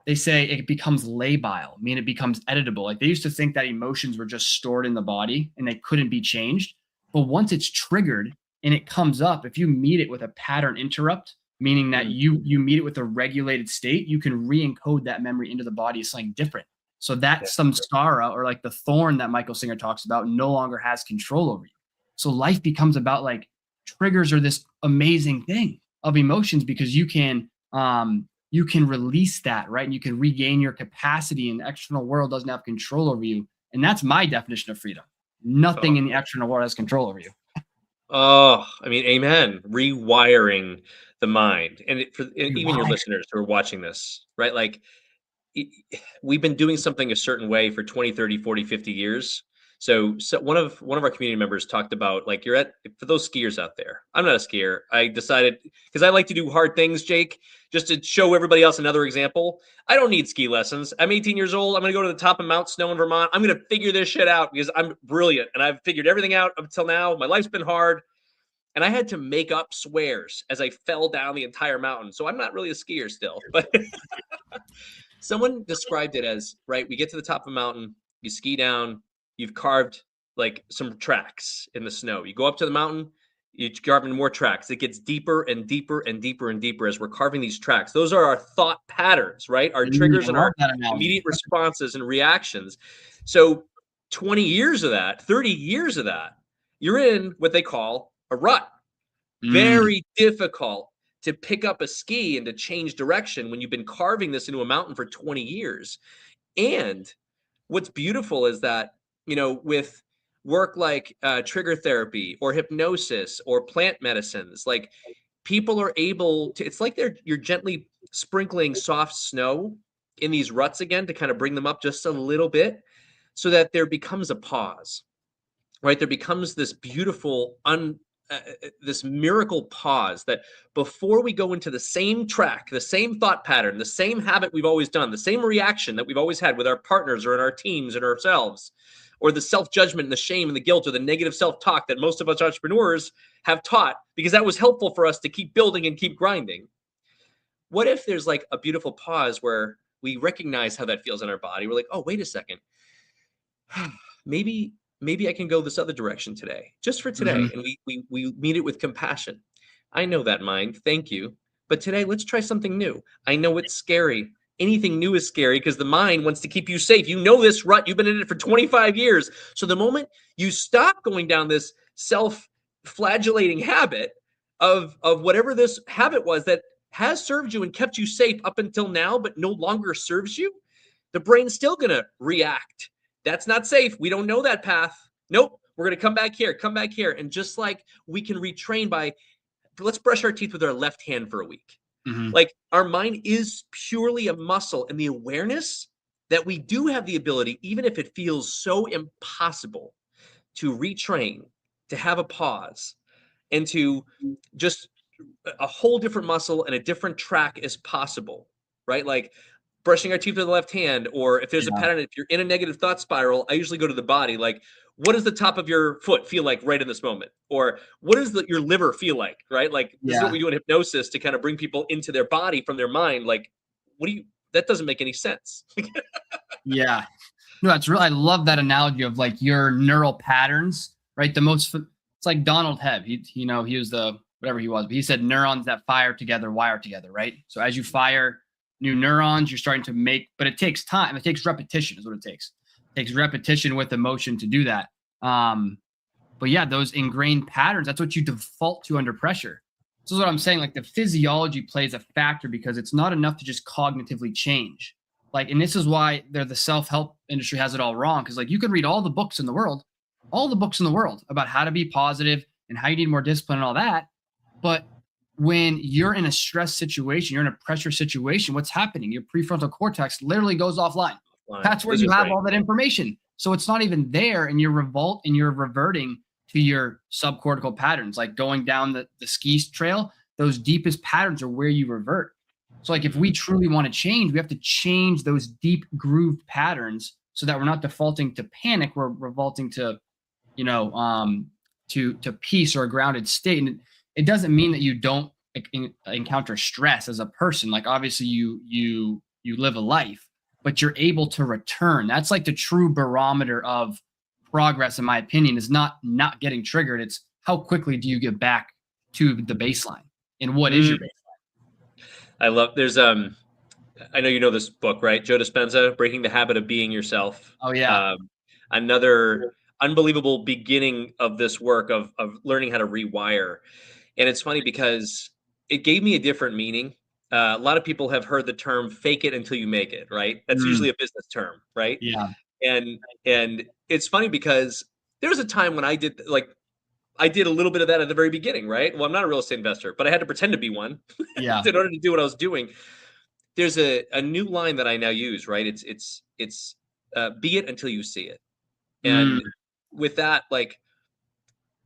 Speaker 1: they say it becomes labile, meaning it becomes editable. Like they used to think that emotions were just stored in the body and they couldn't be changed. But once it's triggered and it comes up, if you meet it with a pattern interrupt, meaning that you meet it with a regulated state, you can re-encode that memory into the body as something different. So that samsara, or like the thorn that Michael Singer talks about, no longer has control over you. So life becomes about like triggers are this amazing thing of emotions, because you can release that, right? And you can regain your capacity, and the external world doesn't have control over you. And that's my definition of freedom. Nothing in the external world has control over you.
Speaker 2: Oh, I mean, amen. Rewiring the mind. And even your listeners who are watching this, right? Like, we've been doing something a certain way for 20, 30, 40, 50 years. So one of our community members talked about, like, for those skiers out there. I'm not a skier. I decided, because I like to do hard things, Jake, just to show everybody else another example. I don't need ski lessons. I'm 18 years old. I'm going to go to the top of Mount Snow in Vermont. I'm going to figure this shit out because I'm brilliant. And I've figured everything out up until now. My life's been hard. And I had to make up swears as I fell down the entire mountain. So I'm not really a skier still. But someone described it as, right, we get to the top of a mountain, you ski down, you've carved like some tracks in the snow. You go up to the mountain, you carve in more tracks. It gets deeper and deeper and deeper and deeper as we're carving these tracks. Those are our thought patterns, right? Our triggers and our immediate responses and reactions. So 20 years of that, 30 years of that, you're in what they call a rut. Very difficult to pick up a ski and to change direction when you've been carving this into a mountain for 20 years. And what's beautiful is that, with work like trigger therapy or hypnosis or plant medicines, like, people are able to, it's like you're gently sprinkling soft snow in these ruts again to kind of bring them up just a little bit, so that there becomes a pause, right? There becomes this beautiful, this miracle pause, that before we go into the same track, the same thought pattern, the same habit we've always done, the same reaction that we've always had with our partners or in our teams and ourselves, or the self-judgment and the shame and the guilt or the negative self-talk that most of us entrepreneurs have taught because that was helpful for us to keep building and keep grinding. What if there's like a beautiful pause where we recognize how that feels in our body? We're like, oh, wait a second. Maybe I can go this other direction today, just for today. And we meet it with compassion. I know that, mind. Thank you. But today, let's try something new. I know it's scary. Anything new is scary because the mind wants to keep you safe. You know this rut. You've been in it for 25 years. So the moment you stop going down this self-flagellating habit of whatever this habit was that has served you and kept you safe up until now, but no longer serves you, the brain's still going to react. That's not safe. We don't know that path. Nope. We're going to come back here. And just like we can retrain let's brush our teeth with our left hand for a week. Like, our mind is purely a muscle, and the awareness that we do have the ability, even if it feels so impossible, to retrain, to have a pause, and to just a whole different muscle and a different track is possible, right? Like, brushing our teeth with the left hand, or if there's a pattern, if you're in a negative thought spiral, I usually go to the body. Like, what does the top of your foot feel like right in this moment? Or what does your liver feel like, right? Like, this is what we do in hypnosis to kind of bring people into their body from their mind. Like, that doesn't make any sense.
Speaker 1: Yeah. No, that's real. I love that analogy of like your neural patterns, right? It's like Donald Hebb. He was whatever he was, but he said neurons that fire together, wire together, right? So as you fire new neurons, you're starting to but it takes time. It takes repetition is what it takes. It takes repetition with emotion to do that. But yeah, those ingrained patterns, that's what you default to under pressure. This is what I'm saying. Like, the physiology plays a factor, because it's not enough to just cognitively change. Like, and this is why the self-help industry has it all wrong. Cause like, you could read all the books in the world about how to be positive and how you need more discipline and all that. But when you're in a stress situation, you're in a pressure situation, what's happening? Your prefrontal cortex literally goes offline. that's where you have all that information. So it's not even there, and you're reverting to your subcortical patterns, like going down the ski trail. Those deepest patterns are where you revert. So like if we truly want to change, we have to change those deep grooved patterns so that we're not defaulting to panic, we're revolting to, to peace or a grounded state. And it doesn't mean that you don't encounter stress as a person. Like obviously you live a life, but you're able to return. That's like the true barometer of progress, in my opinion, is not getting triggered. It's how quickly do you get back to the baseline, and what is your baseline?
Speaker 2: I love, I know you know this book, right? Joe Dispenza, Breaking the Habit of Being Yourself.
Speaker 1: Oh yeah.
Speaker 2: Another unbelievable beginning of this work of learning how to rewire. And it's funny because it gave me a different meaning. A lot of people have heard the term "fake it until you make it," right? That's usually a business term, right?
Speaker 1: Yeah.
Speaker 2: And it's funny because there was a time when I did a little bit of that at the very beginning, right? Well, I'm not a real estate investor, but I had to pretend to be one
Speaker 1: Yeah.
Speaker 2: in order to do what I was doing. There's a new line that I now use, right? It's be it until you see it. And with that, like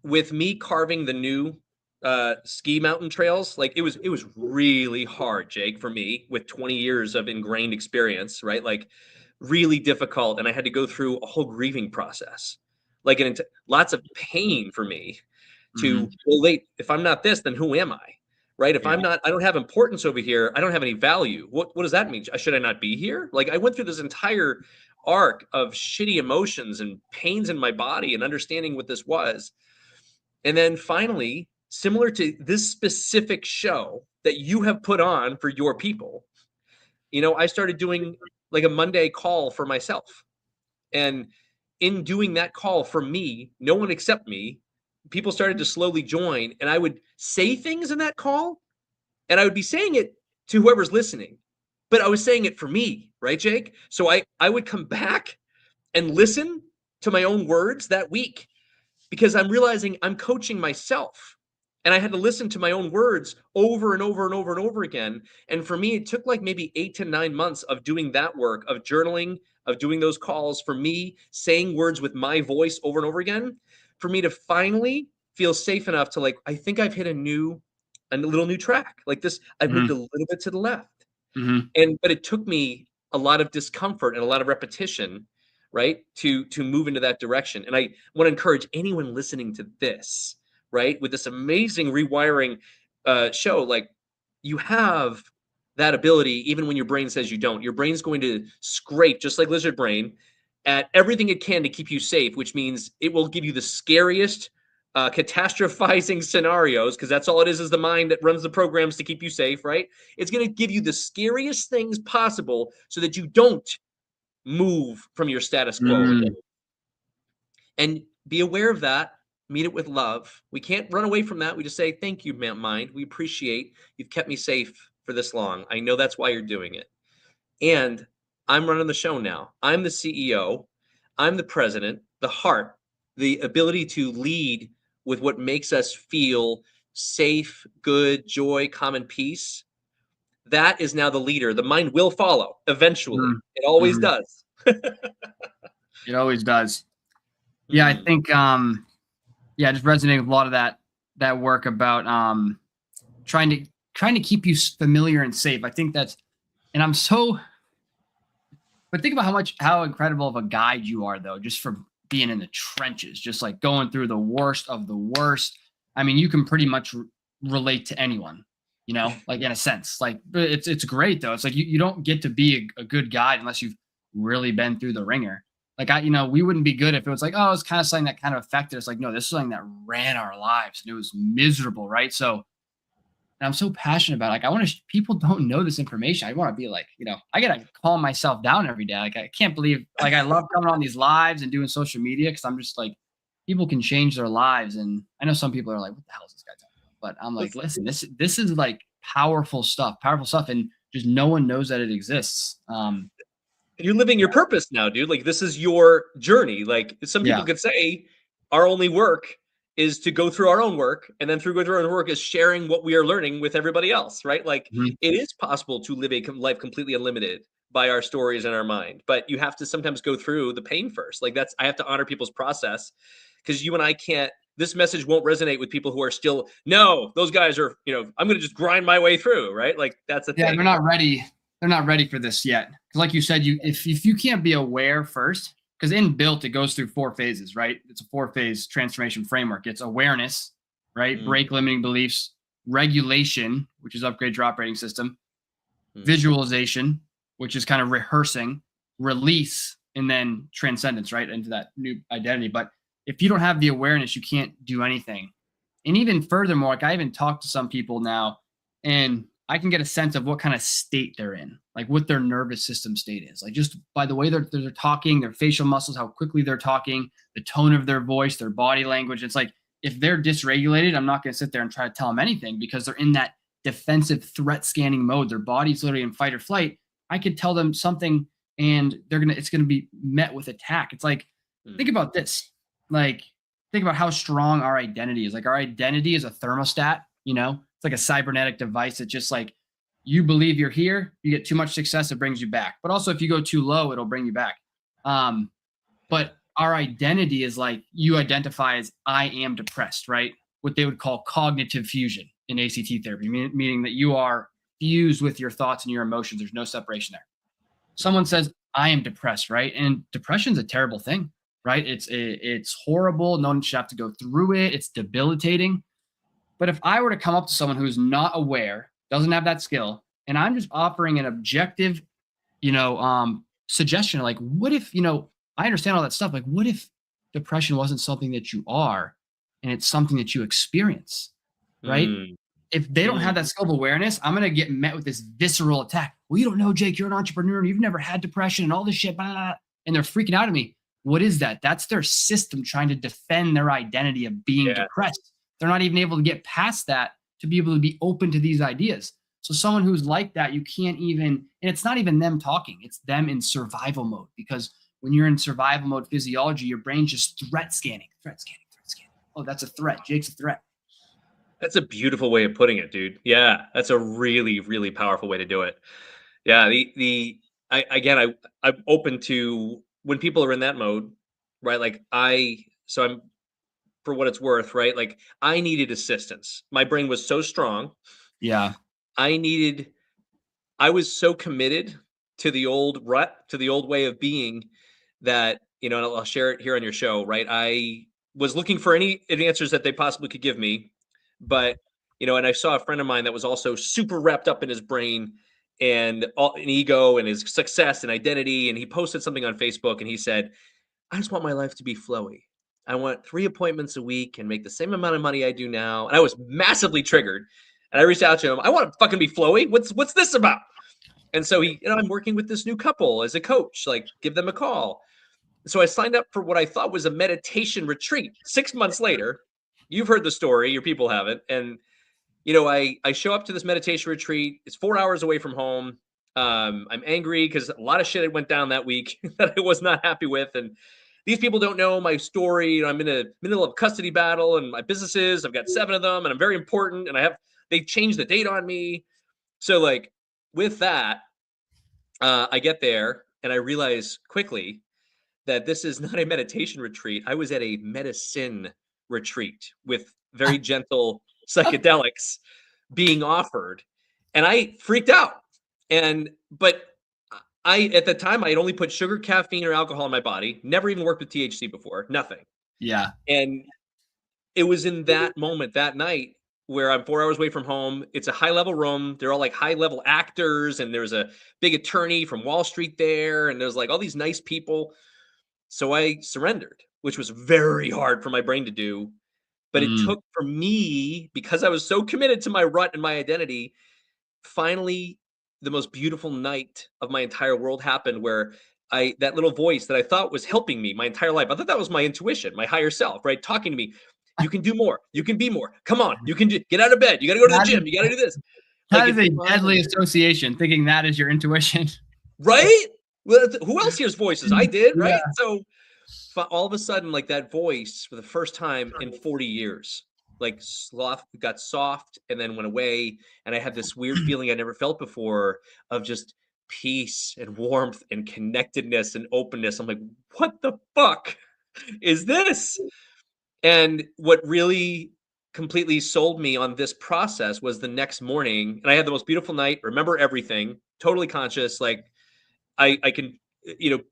Speaker 2: with me carving the new ski mountain trails, like it was really hard, Jake, for me with 20 years of ingrained experience, right? Like really difficult. And I had to go through a whole grieving process, like lots of pain for me to, well, wait, if I'm not this, then who am I? Right? If I'm not, I don't have importance over here. I don't have any value. What does that mean? Should I not be here? Like I went through this entire arc of shitty emotions and pains in my body and understanding what this was. And then finally, similar to this specific show that you have put on for your people, I started doing like a Monday call for myself. And in doing that call for me, no one except me, people started to slowly join, and I would say things in that call, and I would be saying it to whoever's listening, but I was saying it for me, right, Jake? So I would come back and listen to my own words that week because I'm realizing I'm coaching myself, and I had to listen to my own words over and over and over and over again. And for me, it took like maybe 8 to 9 months of doing that work, of journaling, of doing those calls, for me, saying words with my voice over and over again, for me to finally feel safe enough to like, I think I've hit a little new track like this. I've moved a little bit to the left. But it took me a lot of discomfort and a lot of repetition, right, to move into that direction. And I want to encourage anyone listening to this, right, with this amazing rewiring show, like you have that ability even when your brain says you don't. Your brain's going to scrape, just like lizard brain, at everything it can to keep you safe, which means it will give you the scariest catastrophizing scenarios, because that's all it is the mind that runs the programs to keep you safe, right? It's going to give you the scariest things possible so that you don't move from your status quo. And be aware of that. Meet it with love. We can't run away from that. We just say, thank you, mind. We appreciate you've kept me safe for this long. I know that's why you're doing it. And I'm running the show now. I'm the CEO. I'm the president, the heart, the ability to lead with what makes us feel safe, good, joy, common peace. That is now the leader. The mind will follow eventually. It always does.
Speaker 1: It always does. Yeah, I think just resonating with a lot of that work about trying to keep you familiar and safe. I think that's, and but think about how incredible of a guide you are, though, just for being in the trenches, just like going through the worst of the worst. I mean, you can pretty much relate to anyone, like in a sense. Like it's great though. It's like you don't get to be a good guide unless you've really been through the ringer. Like we wouldn't be good if it was like, oh, it's kind of something that kind of affected us. Like, no, this is something that ran our lives and it was miserable, right? So, and I'm so passionate about it. Like, I want people don't know this information. I want to be like, I got to calm myself down every day. Like, I can't believe, like, I love coming on these lives and doing social media because I'm just like, people can change their lives. And I know some people are like, what the hell is this guy talking about? But I'm like, listen, this is like powerful stuff. And just no one knows that it exists.
Speaker 2: You're living your purpose now, dude. Like, this is your journey. Like, some people could say our only work is to go through our own work, and then through going through our own work is sharing what we are learning with everybody else, right? Like, it is possible to live a life completely unlimited by our stories in our mind, but you have to sometimes go through the pain first. Like I have to honor people's process, because you and I can't, this message won't resonate with people who are still, no, those guys are, I'm going to just grind my way through, right? Like that's the
Speaker 1: Yeah,
Speaker 2: thing.
Speaker 1: they're not ready. They're not ready for this yet. Because like you said, if you can't be aware first, because in Built, it goes through 4 phases, right? It's a 4-phase transformation framework. It's awareness, right?
Speaker 2: Mm,
Speaker 1: Break limiting beliefs, regulation, which is upgrade your operating system,
Speaker 2: mm,
Speaker 1: visualization, which is kind of rehearsing, release, and then transcendence, right? Into that new identity. But if you don't have the awareness, you can't do anything. And even furthermore, like I even talk to some people now, and I can get a sense of what kind of state they're in, like what their nervous system state is. Like just by the way they're talking, their facial muscles, how quickly they're talking, the tone of their voice, their body language. It's like if they're dysregulated, I'm not going to sit there and try to tell them anything because they're in that defensive threat scanning mode. Their body's literally in fight or flight. I could tell them something and it's going to be met with attack. It's like, think
Speaker 2: mm.
Speaker 1: about this. Like, think about how strong our identity is. Like our identity is a thermostat, it's like a cybernetic device that just like you believe you're here, you get too much success, it brings you back. But also if you go too low, it'll bring you back. But our identity is like you identify as I am depressed, right? What they would call cognitive fusion in ACT therapy, meaning that you are fused with your thoughts and your emotions. There's no separation there. Someone says, I am depressed, right? And depression is a terrible thing, right? It's horrible. No one should have to go through it. It's debilitating. But if I were to come up to someone who's not aware, doesn't have that skill, and I'm just offering an objective, suggestion, like, what if, I understand all that stuff. Like, what if depression wasn't something that you are and it's something that you experience, right?
Speaker 2: Mm,
Speaker 1: If they don't have
Speaker 2: mm.
Speaker 1: that skill of awareness, I'm going to get met with this visceral attack. Well, you don't know, Jake, you're an entrepreneur and you've never had depression and all this shit, blah, blah, blah. And they're freaking out at me. What is that? That's their system trying to defend their identity of being
Speaker 2: Yeah.
Speaker 1: depressed. They're not even able to get past that to be able to be open to these ideas. So someone who's like that, you can't even, and it's not even them talking, it's them in survival mode. Because when you're in survival mode physiology, your brain's just threat scanning. Oh, that's a threat. Jake's a threat.
Speaker 2: That's a beautiful way of putting it, dude. Yeah, that's a really, really powerful way to do it. Yeah, I'm open to when people are in that mode, right? So I'm, for what it's worth, right? Like I needed assistance. My brain was so strong.
Speaker 1: Yeah.
Speaker 2: I was so committed to the old rut, to the old way of being that, and I'll share it here on your show, right? I was looking for any answers that they possibly could give me, but, and I saw a friend of mine that was also super wrapped up in his brain and an ego and his success and identity. And he posted something on Facebook and he said, I just want my life to be flowy. I want 3 appointments a week and make the same amount of money I do now. And I was massively triggered. And I reached out to him. I want to fucking be flowy. What's this about? And so I'm working with this new couple as a coach, like give them a call. So I signed up for what I thought was a meditation retreat. 6 months later, you've heard the story, your people haven't. And, I show up to this meditation retreat. It's 4 hours away from home. I'm angry because a lot of shit had went down that week that I was not happy with. And these people don't know my story. I'm in the middle of a custody battle and my businesses, I've got 7 of them and I'm very important. And they changed the date on me. So like with that, I get there and I realize quickly that this is not a meditation retreat. I was at a medicine retreat with very gentle psychedelics being offered. And I freaked out. But at the time, I had only put sugar, caffeine, or alcohol in my body, never even worked with THC before, nothing.
Speaker 1: Yeah.
Speaker 2: And it was in that moment, that night, where I'm 4 hours away from home. It's a high level room. They're all like high level actors. And there's a big attorney from Wall Street there. And there's like all these nice people. So I surrendered, which was very hard for my brain to do. But it
Speaker 1: Mm.
Speaker 2: took for me, because I was so committed to my rut and my identity, finally, the most beautiful night of my entire world happened where that little voice that I thought was helping me my entire life. I thought that was my intuition, my higher self, right? Talking to me. You can do more. You can be more. Come on. You can get out of bed. You got to go to the
Speaker 1: That is,
Speaker 2: gym. You got to do this. Like
Speaker 1: that is
Speaker 2: it
Speaker 1: a deadly
Speaker 2: finally,
Speaker 1: association, thinking that is your intuition.
Speaker 2: right? Well, who else hears voices? I did,
Speaker 1: Yeah.
Speaker 2: right? So all of a sudden, like that voice for the first time in 40 years, like got soft and then went away. And I had this weird feeling I never felt before of just peace and warmth and connectedness and openness. I'm like, what the fuck is this? And what really completely sold me on this process was the next morning, and I had the most beautiful night, remember everything, totally conscious. Like I can,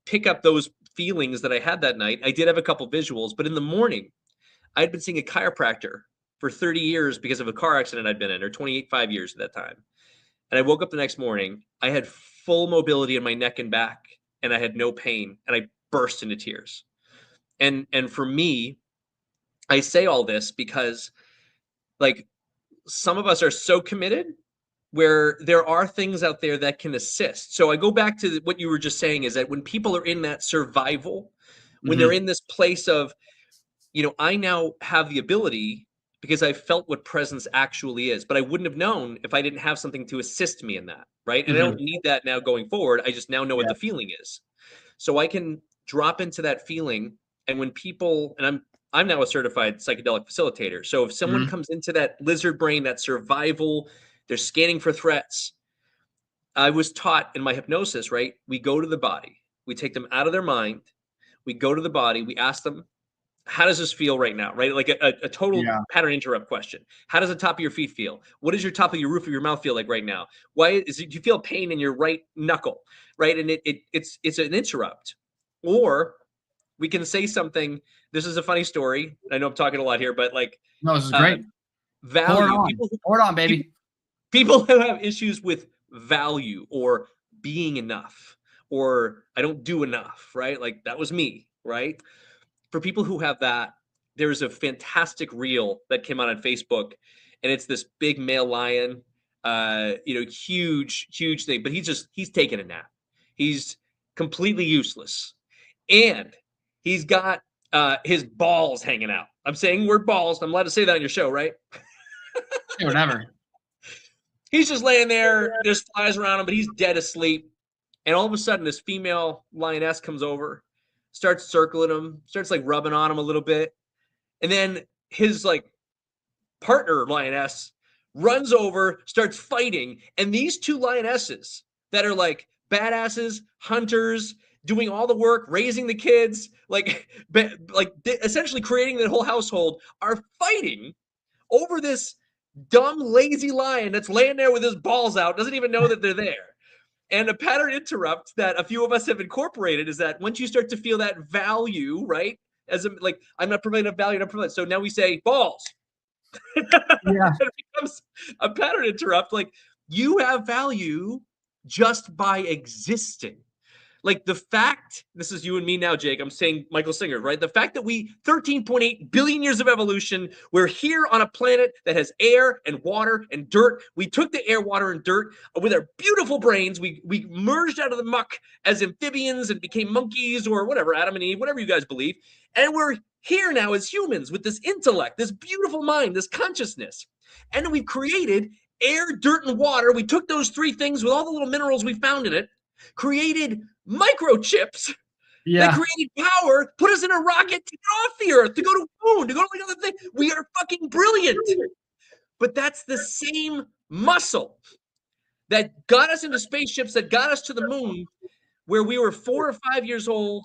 Speaker 2: pick up those feelings that I had that night. I did have a couple visuals, but in the morning, I had been seeing a chiropractor for 30 years because of a car accident I'd been in, or 25 years at that time. And I woke up the next morning, I had full mobility in my neck and back, and I had no pain, and I burst into tears. And for me, I say all this because, like, some of us are so committed where there are things out there that can assist. So I go back to what you were just saying, is that when people are in that survival, when they're in this place of, I now have the ability because I felt what presence actually is, but I wouldn't have known if I didn't have something to assist me in that, right? And I don't need that now going forward. I just now know what the feeling is. So I can drop into that feeling. And when people, and I'm now a certified psychedelic facilitator. So if someone comes into that lizard brain, that survival, they're scanning for threats. I was taught in my hypnosis, right? We go to the body, we take them out of their mind, we go to the body, we ask them, how does this feel right now? Right? Like a total pattern interrupt question. How does the top of your feet feel? What does your top of your roof of your mouth feel like right now? Why is it, do you feel pain in your right knuckle? Right? And it's an interrupt. Or we can say something. This is a funny story. I know I'm talking a lot here, but like,
Speaker 1: no, this is great.
Speaker 2: Value.
Speaker 1: Pour it on, baby.
Speaker 2: People who have issues with value or being enough, or I don't do enough, right? Like that was me, right? For people who have that, there's a fantastic reel that came out on Facebook, and it's this big male lion, huge thing, but he's taking a nap. He's completely useless. And he's got his balls hanging out. I'm saying word balls. I'm allowed to say that on your show, right?
Speaker 1: Yeah, whatever.
Speaker 2: He's just laying there. There's flies around him, but he's dead asleep. And all of a sudden, this female lioness comes over, starts circling him, starts like rubbing on him a little bit. And then his like partner lioness runs over, starts fighting. And these two lionesses that are like badasses, hunters, doing all the work, raising the kids, like essentially creating the whole household, are fighting over this dumb, lazy lion that's laying there with his balls out, doesn't even know that they're there. And a pattern interrupt that a few of us have incorporated is that once you start to feel that value, right? As like, I'm not providing a value, I'm not providing. So now we say balls.
Speaker 1: Yeah.
Speaker 2: It becomes a pattern interrupt. Like, you have value just by existing. Like the fact, this is you and me now, Jake, I'm saying Michael Singer, right? The fact that we, 13.8 billion years of evolution, we're here on a planet that has air and water and dirt. We took the air, water, and dirt with our beautiful brains. We merged out of the muck as amphibians and became monkeys or whatever, Adam and Eve, whatever you guys believe. And we're here now as humans with this intellect, this beautiful mind, this consciousness. And we've created air, dirt, and water. We took those three things with all the little minerals we found in it, created microchips that created power, put us in a rocket to get off the earth, to go to the moon, to go to another thing. We are fucking brilliant. But that's the same muscle that got us into spaceships, that got us to the moon, where we were 4 or 5 years old,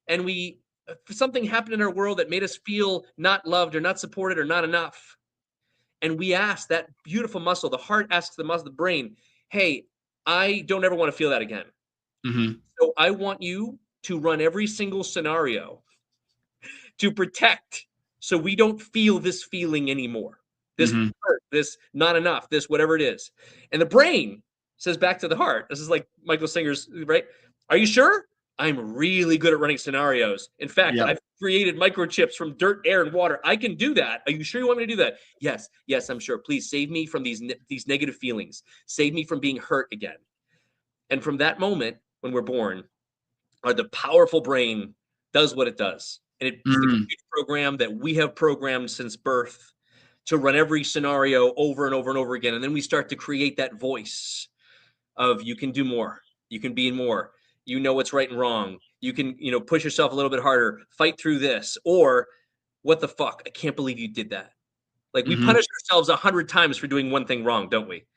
Speaker 2: and something happened in our world that made us feel not loved or not supported or not enough. And we asked that beautiful muscle, the heart asks the muscle, the brain, hey, I don't ever want to feel that again. So I want you to run every single scenario to protect, so we don't feel this feeling anymore. This hurt, this not enough, this whatever it is. And the brain says back to the heart, this is like Michael Singer's, right? Are you sure? I'm really good at running scenarios. In fact, I've created microchips from dirt, air, and water. I can do that. Are you sure you want me to do that? Yes, I'm sure. Please save me from these negative feelings. Save me from being hurt again. And from that moment, when we're born, the powerful brain does what it does. And it's the computer program that we have programmed since birth to run every scenario over and over and over again. And then we start to create that voice of, you can do more. You can be more. You know what's right and wrong. You can, push yourself a little bit harder, fight through this. Or, what the fuck? I can't believe you did that. Like, we punish ourselves 100 times for doing one thing wrong, don't we?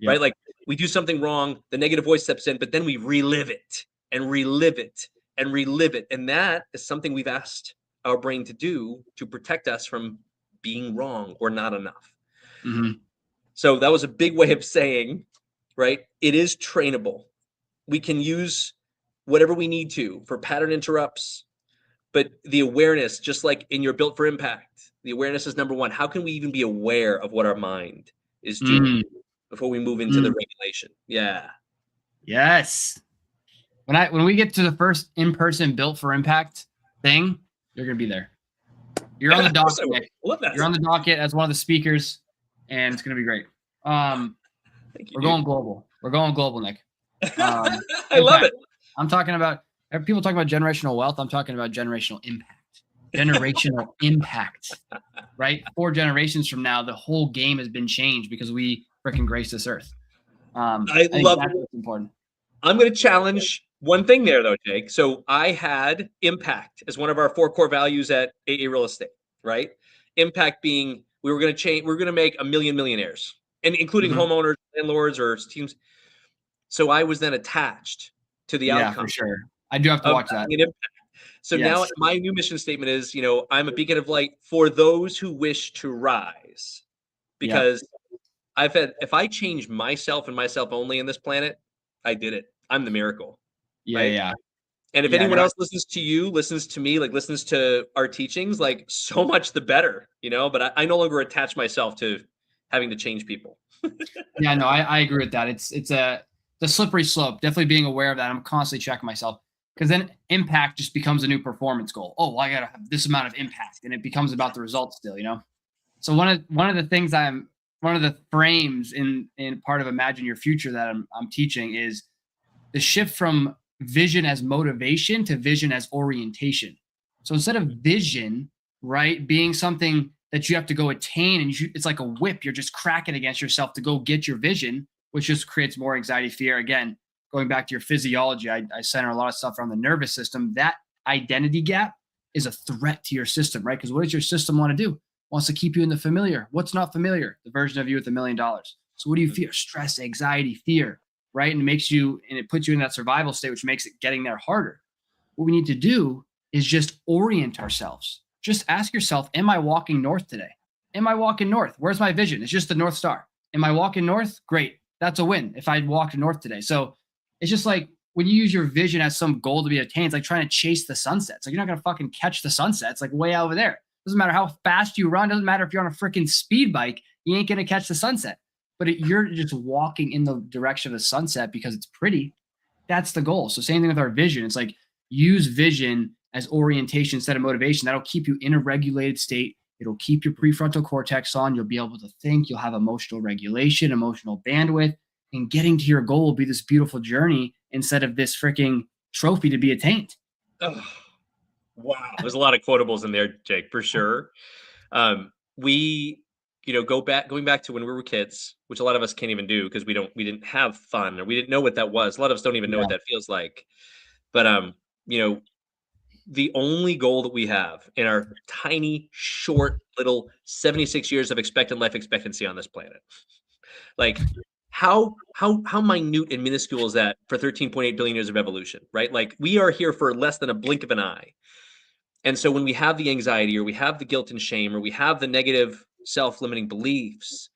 Speaker 2: Right? Like, we do something wrong, the negative voice steps in, but then we relive it and relive it and relive it. And that is something we've asked our brain to do to protect us from being wrong or not enough.
Speaker 1: Mm-hmm.
Speaker 2: So that was a big way of saying, right? It is trainable. We can use whatever we need to for pattern interrupts, but the awareness, just like in your Built for Impact, the awareness is number one. How can we even be aware of what our mind is doing before we move into the regulation? Yeah.
Speaker 1: Yes. When we get to the first in-person Built for Impact thing, you're gonna be there. You're on the docket, Nick.
Speaker 2: Love that.
Speaker 1: You're on the docket as one of the speakers, and it's gonna be great. We're going global. We're going global, Nick.
Speaker 2: I love it.
Speaker 1: I'm talking about people talking about generational wealth. I'm talking about generational impact. Generational impact. Right? 4 generations from now, the whole game has been changed because we freaking grace this earth.
Speaker 2: I love
Speaker 1: that's what's important.
Speaker 2: I'm going to challenge one thing there, though, Jake. So I had impact as one of our 4 core values at AA Real Estate, right? Impact being we were going to make 1 million millionaires, and including homeowners, landlords, or teams. So I was then attached to the outcome.
Speaker 1: Yeah, for sure. I do have to watch that.
Speaker 2: So now my new mission statement is, I'm a beacon of light for those who wish to rise, because if I change myself and myself only in this planet, I did it. I'm the miracle.
Speaker 1: Yeah,
Speaker 2: right?
Speaker 1: yeah.
Speaker 2: And if anyone else listens to you, listens to me, like listens to our teachings, like so much the better, but I no longer attach myself to having to change people.
Speaker 1: Yeah, no, I agree with that. It's the slippery slope. Definitely being aware of that. I'm constantly checking myself, because then impact just becomes a new performance goal. Oh, well, I gotta have this amount of impact, and it becomes about the results still. So one of the things one of the frames in part of Imagine Your Future that I'm teaching is the shift from vision as motivation to vision as orientation. So instead of vision, right, being something that you have to go attain, and it's like a whip, you're just cracking against yourself to go get your vision, which just creates more anxiety, fear. Again, going back to your physiology, I center a lot of stuff around the nervous system. That identity gap is a threat to your system, right? Because what does your system want to do? It wants to keep you in the familiar. What's not familiar? The version of you with $1 million. So what do you fear? Stress, anxiety, fear, right? And it puts you in that survival state, which makes it getting there harder. What we need to do is just orient ourselves. Just ask yourself, am I walking north today? Am I walking north? Where's my vision? It's just the North Star. Am I walking north? Great. That's a win if I walked north today. So it's just like when you use your vision as some goal to be attained, it's like trying to chase the sunset. It's like you're not going to fucking catch the sunset. It's like way over there. Doesn't matter how fast you run. Doesn't matter if you're on a freaking speed bike. You ain't going to catch the sunset. But you're just walking in the direction of the sunset because it's pretty. That's the goal. So same thing with our vision. It's like use vision as orientation instead of motivation. That'll keep you in a regulated state. It'll keep your prefrontal cortex on. You'll be able to think. You'll have emotional regulation, emotional bandwidth, and getting to your goal will be this beautiful journey instead of this freaking trophy to be attained.
Speaker 2: Oh, wow. There's a lot of quotables in there, Jake, for sure. Going back to when we were kids, which a lot of us can't even do because we didn't have fun, or we didn't know what that was. A lot of us don't even know what that feels like. But the only goal that we have in our tiny, short, little 76 years of expectant life expectancy on this planet, like how minute and minuscule is that for 13.8 billion years of evolution, right? Like we are here for less than a blink of an eye. And so when we have the anxiety, or we have the guilt and shame, or we have the negative self-limiting beliefs,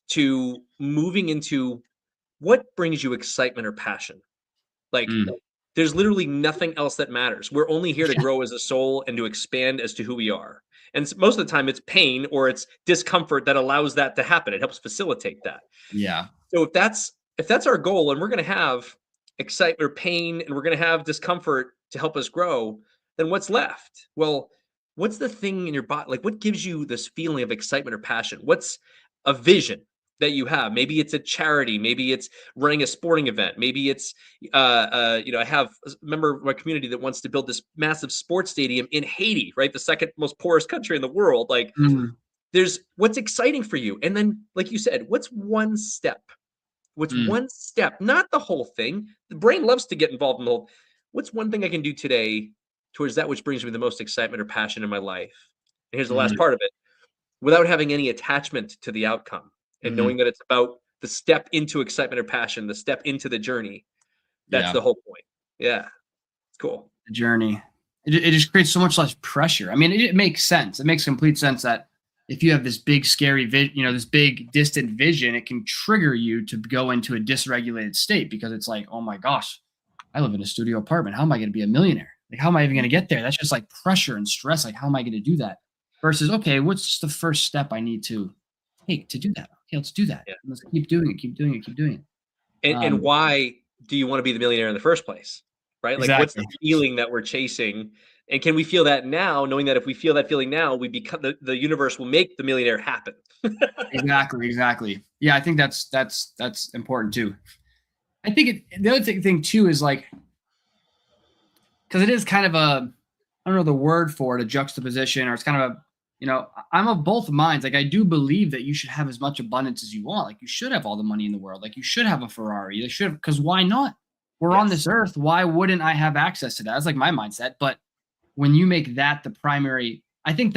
Speaker 2: to moving into what brings you excitement or passion. Like there's literally nothing else that matters. We're only here to grow as a soul and to expand as to who we are. And most of the time it's pain or it's discomfort that allows that to happen. It helps facilitate that.
Speaker 1: Yeah.
Speaker 2: So if that's our goal, and we're going to have excitement or pain, and we're going to have discomfort to help us grow, then what's left? Well, what's the thing in your body? Like what gives you this feeling of excitement or passion? What's a vision that you have? Maybe it's a charity. Maybe it's running a sporting event. Maybe it's, I have a member of my community that wants to build this massive sports stadium in Haiti, right? The second most poorest country in the world. Like there's what's exciting for you. And then, like you said, what's one step? What's one step? Not the whole thing. The brain loves to get involved in the whole. What's one thing I can do today towards that which brings me the most excitement or passion in my life? And here's the last part of it. Without having any attachment to the outcome, and knowing that it's about the step into excitement or passion, the step into the journey. That's
Speaker 1: Yeah.
Speaker 2: the whole point. Yeah. It's cool.
Speaker 1: The journey. It just creates so much less pressure. I mean, it makes sense. It makes complete sense that if you have this big, scary this big, distant vision, it can trigger you to go into a dysregulated state because it's like, oh my gosh, I live in a studio apartment. How am I going to be a millionaire? Like, how am I even going to get there? That's just like pressure and stress. Like, how am I going to do that? Versus, okay, what's the first step I need to take to do that? Okay, let's do that.
Speaker 2: Yeah.
Speaker 1: Let's keep doing it, keep doing it, keep doing it.
Speaker 2: And why do you want to be the millionaire in the first place? Right? Like, what's the
Speaker 1: Exactly.
Speaker 2: feeling that we're chasing? And can we feel that now, knowing that if we feel that feeling now, we become the universe will make the millionaire happen.
Speaker 1: Exactly. Yeah, I think that's important too. I think the other thing too is like, because it is kind of a, I don't know the word for it, a juxtaposition, or it's kind of a, I'm of both minds. Like, I do believe that you should have as much abundance as you want. Like, you should have all the money in the world. Like, you should have a Ferrari. You should, because why not? We're on this earth. Why wouldn't I have access to that? That's like my mindset. But when you make that the primary, I think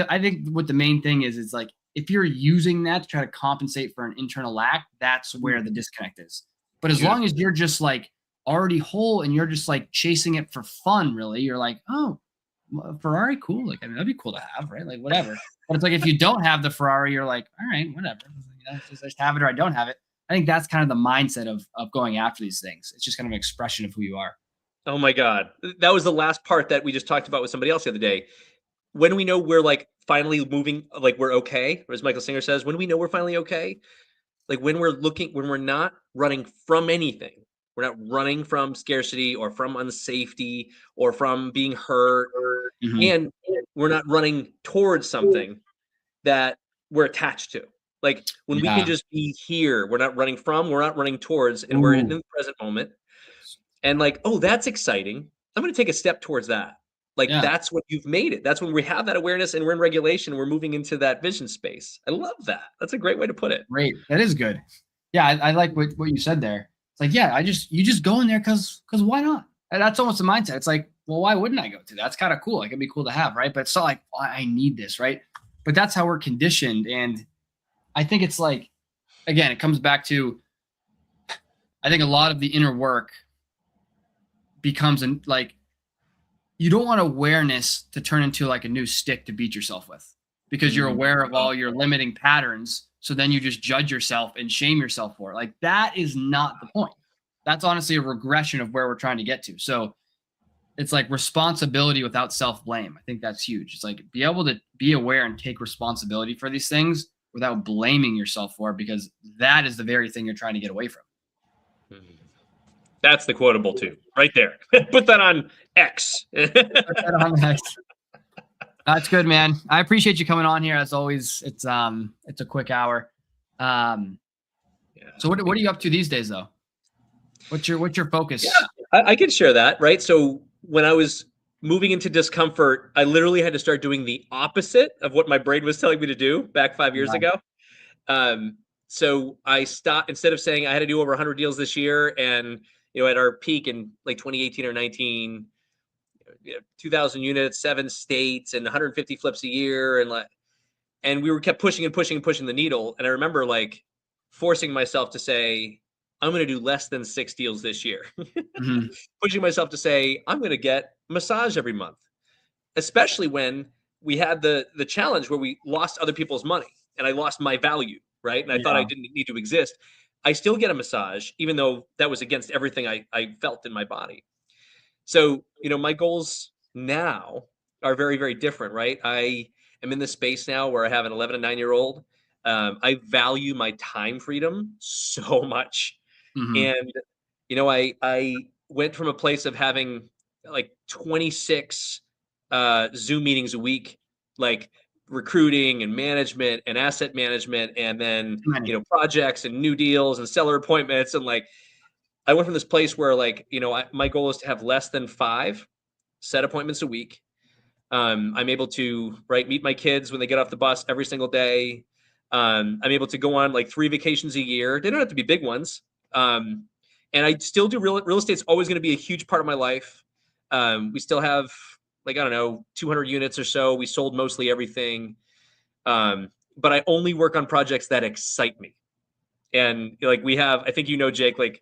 Speaker 1: what the main thing is like, if you're using that to try to compensate for an internal lack, that's where the disconnect is. But as long as you're just like already whole and you're just like chasing it for fun, really, you're like, oh, Ferrari, cool. Like, I mean, that'd be cool to have, right? Like, whatever. But it's like, if you don't have the Ferrari, you're like, all right, whatever. Just have it or I don't have it. I think that's kind of the mindset of going after these things. It's just kind of an expression of who you are.
Speaker 2: Oh my God. That was the last part that we just talked about with somebody else the other day. When we know we're like finally moving, like we're okay, or as Michael Singer says, when we know we're finally okay, like when we're not running from anything, we're not running from scarcity or from unsafety or from being hurt, and we're not running towards something that we're attached to. Like, when we can just be here, we're not running from, we're not running towards, and we're in the present moment. And like, oh, that's exciting. I'm going to take a step towards that. Like, that's when you've made it. That's when we have that awareness and we're in regulation. We're moving into that vision space. I love that. That's a great way to put it.
Speaker 1: Great. That is good. Yeah. I like what you said there. It's like, yeah, you just go in there because why not? And that's almost the mindset. It's like, well, why wouldn't I go to that? That's kind of cool. Like, it'd be cool to have, right? But it's not like, well, I need this, right? But that's how we're conditioned. And I think it's like, again, it comes back to, I think a lot of the inner work becomes like, you don't want awareness to turn into like a new stick to beat yourself with, because you're aware of all your limiting patterns. So then you just judge yourself and shame yourself for it. Like, that is not the point. That's honestly a regression of where we're trying to get to. So it's like responsibility without self-blame. I think that's huge. It's like, be able to be aware and take responsibility for these things without blaming yourself for it, because that is the very thing you're trying to get away from.
Speaker 2: That's the quotable too, right there. Put that on X.
Speaker 1: Put that on X. That's good, man. I appreciate you coming on here. As always, it's a quick hour. So what are you up to these days, though? What's your focus?
Speaker 2: Yeah, I can share that, right? So when I was moving into discomfort, I literally had to start doing the opposite of what my brain was telling me to do back 5 years ago. So I stopped, instead of saying I had to do over 100 deals this year, and at our peak in like 2018 or 19, 2,000 units, 7 states, and 150 flips a year, and we kept pushing and pushing and pushing the needle. And I remember like forcing myself to say, I'm going to do less than 6 deals this year. Pushing myself to say, I'm going to get a massage every month, especially when we had the challenge where we lost other people's money and I lost my value, right? And I thought I didn't need to exist. I still get a massage, even though that was against everything I felt in my body. So, my goals now are very, very different, right? I am in this space now where I have an 11 and 9-year-old. I value my time freedom so much. And, I went from a place of having like 26 Zoom meetings a week, like recruiting and management and asset management, and then, projects and new deals and seller appointments. And like, I went from this place where like, my goal is to have less than 5 set appointments a week. I'm able to meet my kids when they get off the bus every single day. I'm able to go on like 3 vacations a year. They don't have to be big ones. And I still do real estate's always going to be a huge part of my life. We still have like, I don't know, 200 units or so. We sold mostly everything. But I only work on projects that excite me. And like we have, I think, Jake, like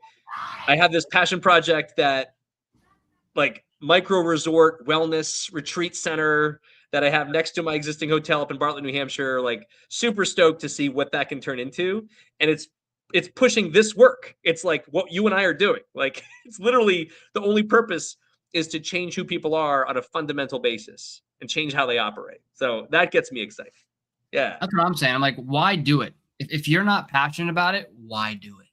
Speaker 2: I have this passion project that like micro resort wellness retreat center that I have next to my existing hotel up in Bartlett, New Hampshire, like super stoked to see what that can turn into. And it's pushing this work. It's like what you and I are doing. Like it's literally the only purpose is to change who people are on a fundamental basis and change how they operate. So that gets me excited. Yeah.
Speaker 1: That's what I'm saying. I'm like, why do it? If you're not passionate about it, why do it?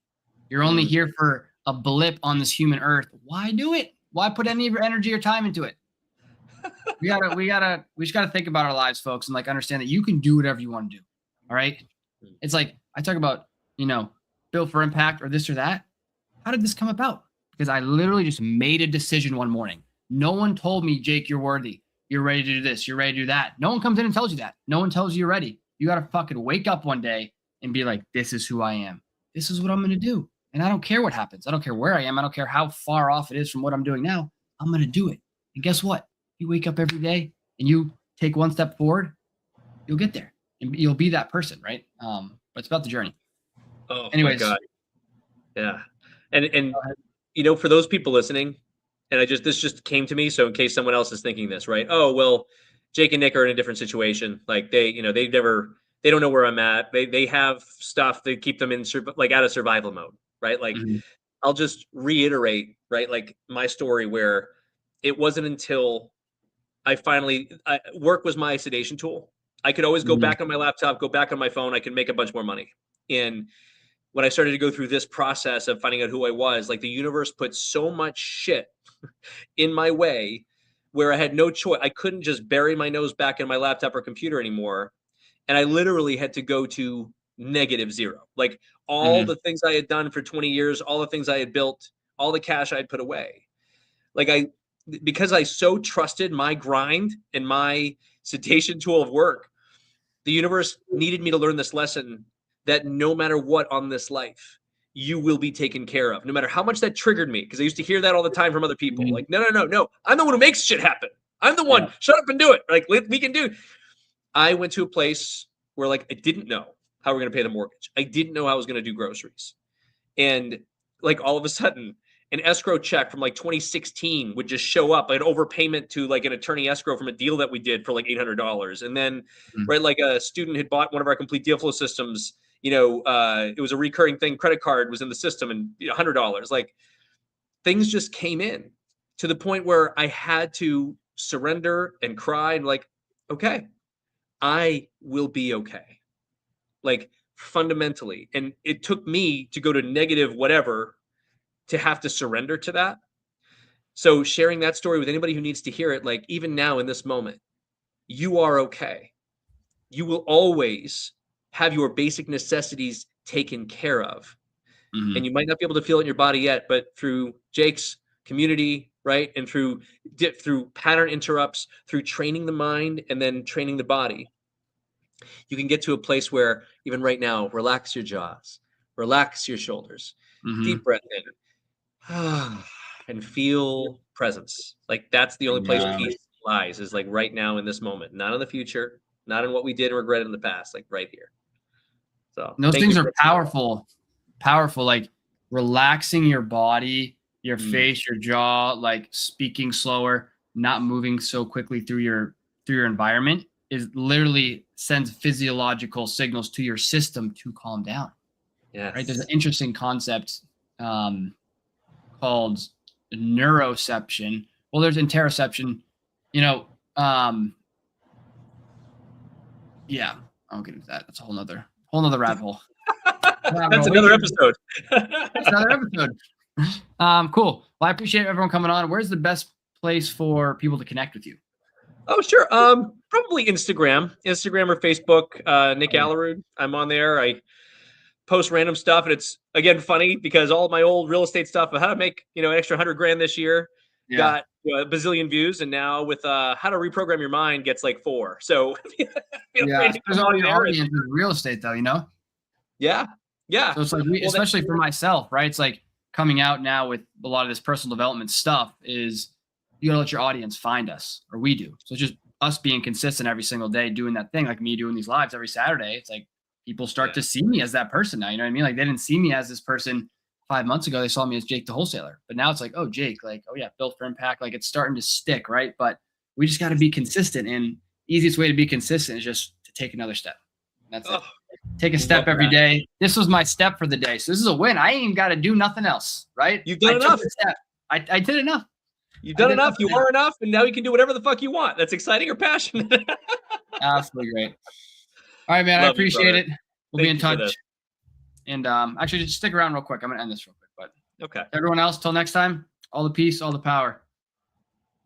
Speaker 1: You're only here for a blip on this human earth. Why do it? Why put any of your energy or time into it? We just gotta think about our lives, folks, and like understand that you can do whatever you want to do. All right. It's like I talk about, built for impact or this or that. How did this come about? Because I literally just made a decision one morning. No one told me, Jake, you're worthy. You're ready to do this. You're ready to do that. No one comes in and tells you that. No one tells you you're ready. You got to fucking wake up one day and be like, this is who I am. This is what I'm going to do. And I don't care what happens. I don't care where I am. I don't care how far off it is from what I'm doing now. I'm going to do it. And guess what? You wake up every day and you take one step forward, you'll get there and you'll be that person, right? But it's about the journey.
Speaker 2: Oh,
Speaker 1: anyways.
Speaker 2: My God. Yeah. And for those people listening, and this just came to me. So in case someone else is thinking this, right? Oh, well, Jake and Nick are in a different situation. Like they don't know where I'm at. They have stuff that keep them in out of survival mode, right? Like I'll just reiterate, right? Like my story where it wasn't until work was my sedation tool. I could always go back on my laptop, go back on my phone. I could make a bunch more money. And when I started to go through this process of finding out who I was, like the universe put so much shit in my way where I had no choice. I couldn't just bury my nose back in my laptop or computer anymore. And I literally had to go to -0. Like all the things I had done for 20 years, all the things I had built, all the cash I had put away. Like because I so trusted my grind and my sedation tool of work, the universe needed me to learn this lesson that no matter what on this life, you will be taken care of, no matter how much that triggered me. Because I used to hear that all the time from other people. Like, no. I'm the one who makes shit happen. I'm the one. Shut up and do it. Like, we can do. I went to a place where like I didn't know how we're going to pay the mortgage. I didn't know how I was going to do groceries. And like all of a sudden, an escrow check from like 2016 would just show up, an overpayment to like an attorney escrow from a deal that we did for like $800. And then, right, like a student had bought one of our complete deal flow systems. It was a recurring thing. Credit card was in the system and $100. Like things just came in to the point where I had to surrender and cry and like, okay, I will be okay. Like fundamentally. And it took me to go to negative whatever to have to surrender to that. So sharing that story with anybody who needs to hear it, like even now in this moment, you are okay. You will always have your basic necessities taken care of. And you might not be able to feel it in your body yet, but through Jake's community, right? And through pattern interrupts, through training the mind and then training the body, you can get to a place where even right now, relax your jaws, relax your shoulders, deep breath in, and feel presence. Like that's the only place peace lies, is like right now in this moment, not in the future, not in what we did and regret in the past, like right here. So
Speaker 1: those things are powerful, like relaxing your body, your face, your jaw, like speaking slower, not moving so quickly through your environment is literally sends physiological signals to your system to calm down.
Speaker 2: Yes.
Speaker 1: Right. There's an interesting concept called neuroception. Well, there's interoception, yeah, I'll get into that. That's a whole nother rabbit hole.
Speaker 2: That's another episode.
Speaker 1: That's another episode. Cool. Well, I appreciate everyone coming on. Where's the best place for people to connect with you?
Speaker 2: Oh, sure. Probably Instagram or Facebook, Nick Aalerud. I'm on there. I post random stuff, and it's again funny because all of my old real estate stuff of how to make an extra $100,000 this year got a bazillion views, and now with how to reprogram your mind gets like 4. So
Speaker 1: there's all your audience is real estate though,
Speaker 2: Yeah.
Speaker 1: So it's like especially for myself, right? It's like coming out now with a lot of this personal development stuff is you gotta let your audience find us, or we do. So it's just us being consistent every single day, doing that thing, like me doing these lives every Saturday. It's like people start to see me as that person now. You know what I mean? Like they didn't see me as this person 5 months ago. They saw me as Jake the wholesaler. But now it's like, oh, Jake, like, oh yeah, built for impact. Like it's starting to stick, right? But we just got to be consistent. And easiest way to be consistent is just to take another step. That's it. Take a step every day. This was my step for the day. So this is a win. I ain't even got to do nothing else, right?
Speaker 2: You've done enough.
Speaker 1: I did enough.
Speaker 2: You've done enough. You are enough. And now you can do whatever the fuck you want. That's exciting or passionate.
Speaker 1: Absolutely great. All right, man. I appreciate it. We'll be in touch. And actually, just stick around real quick. I'm going to end this real quick. But
Speaker 2: okay.
Speaker 1: Everyone else, till next time, all the peace, all the power.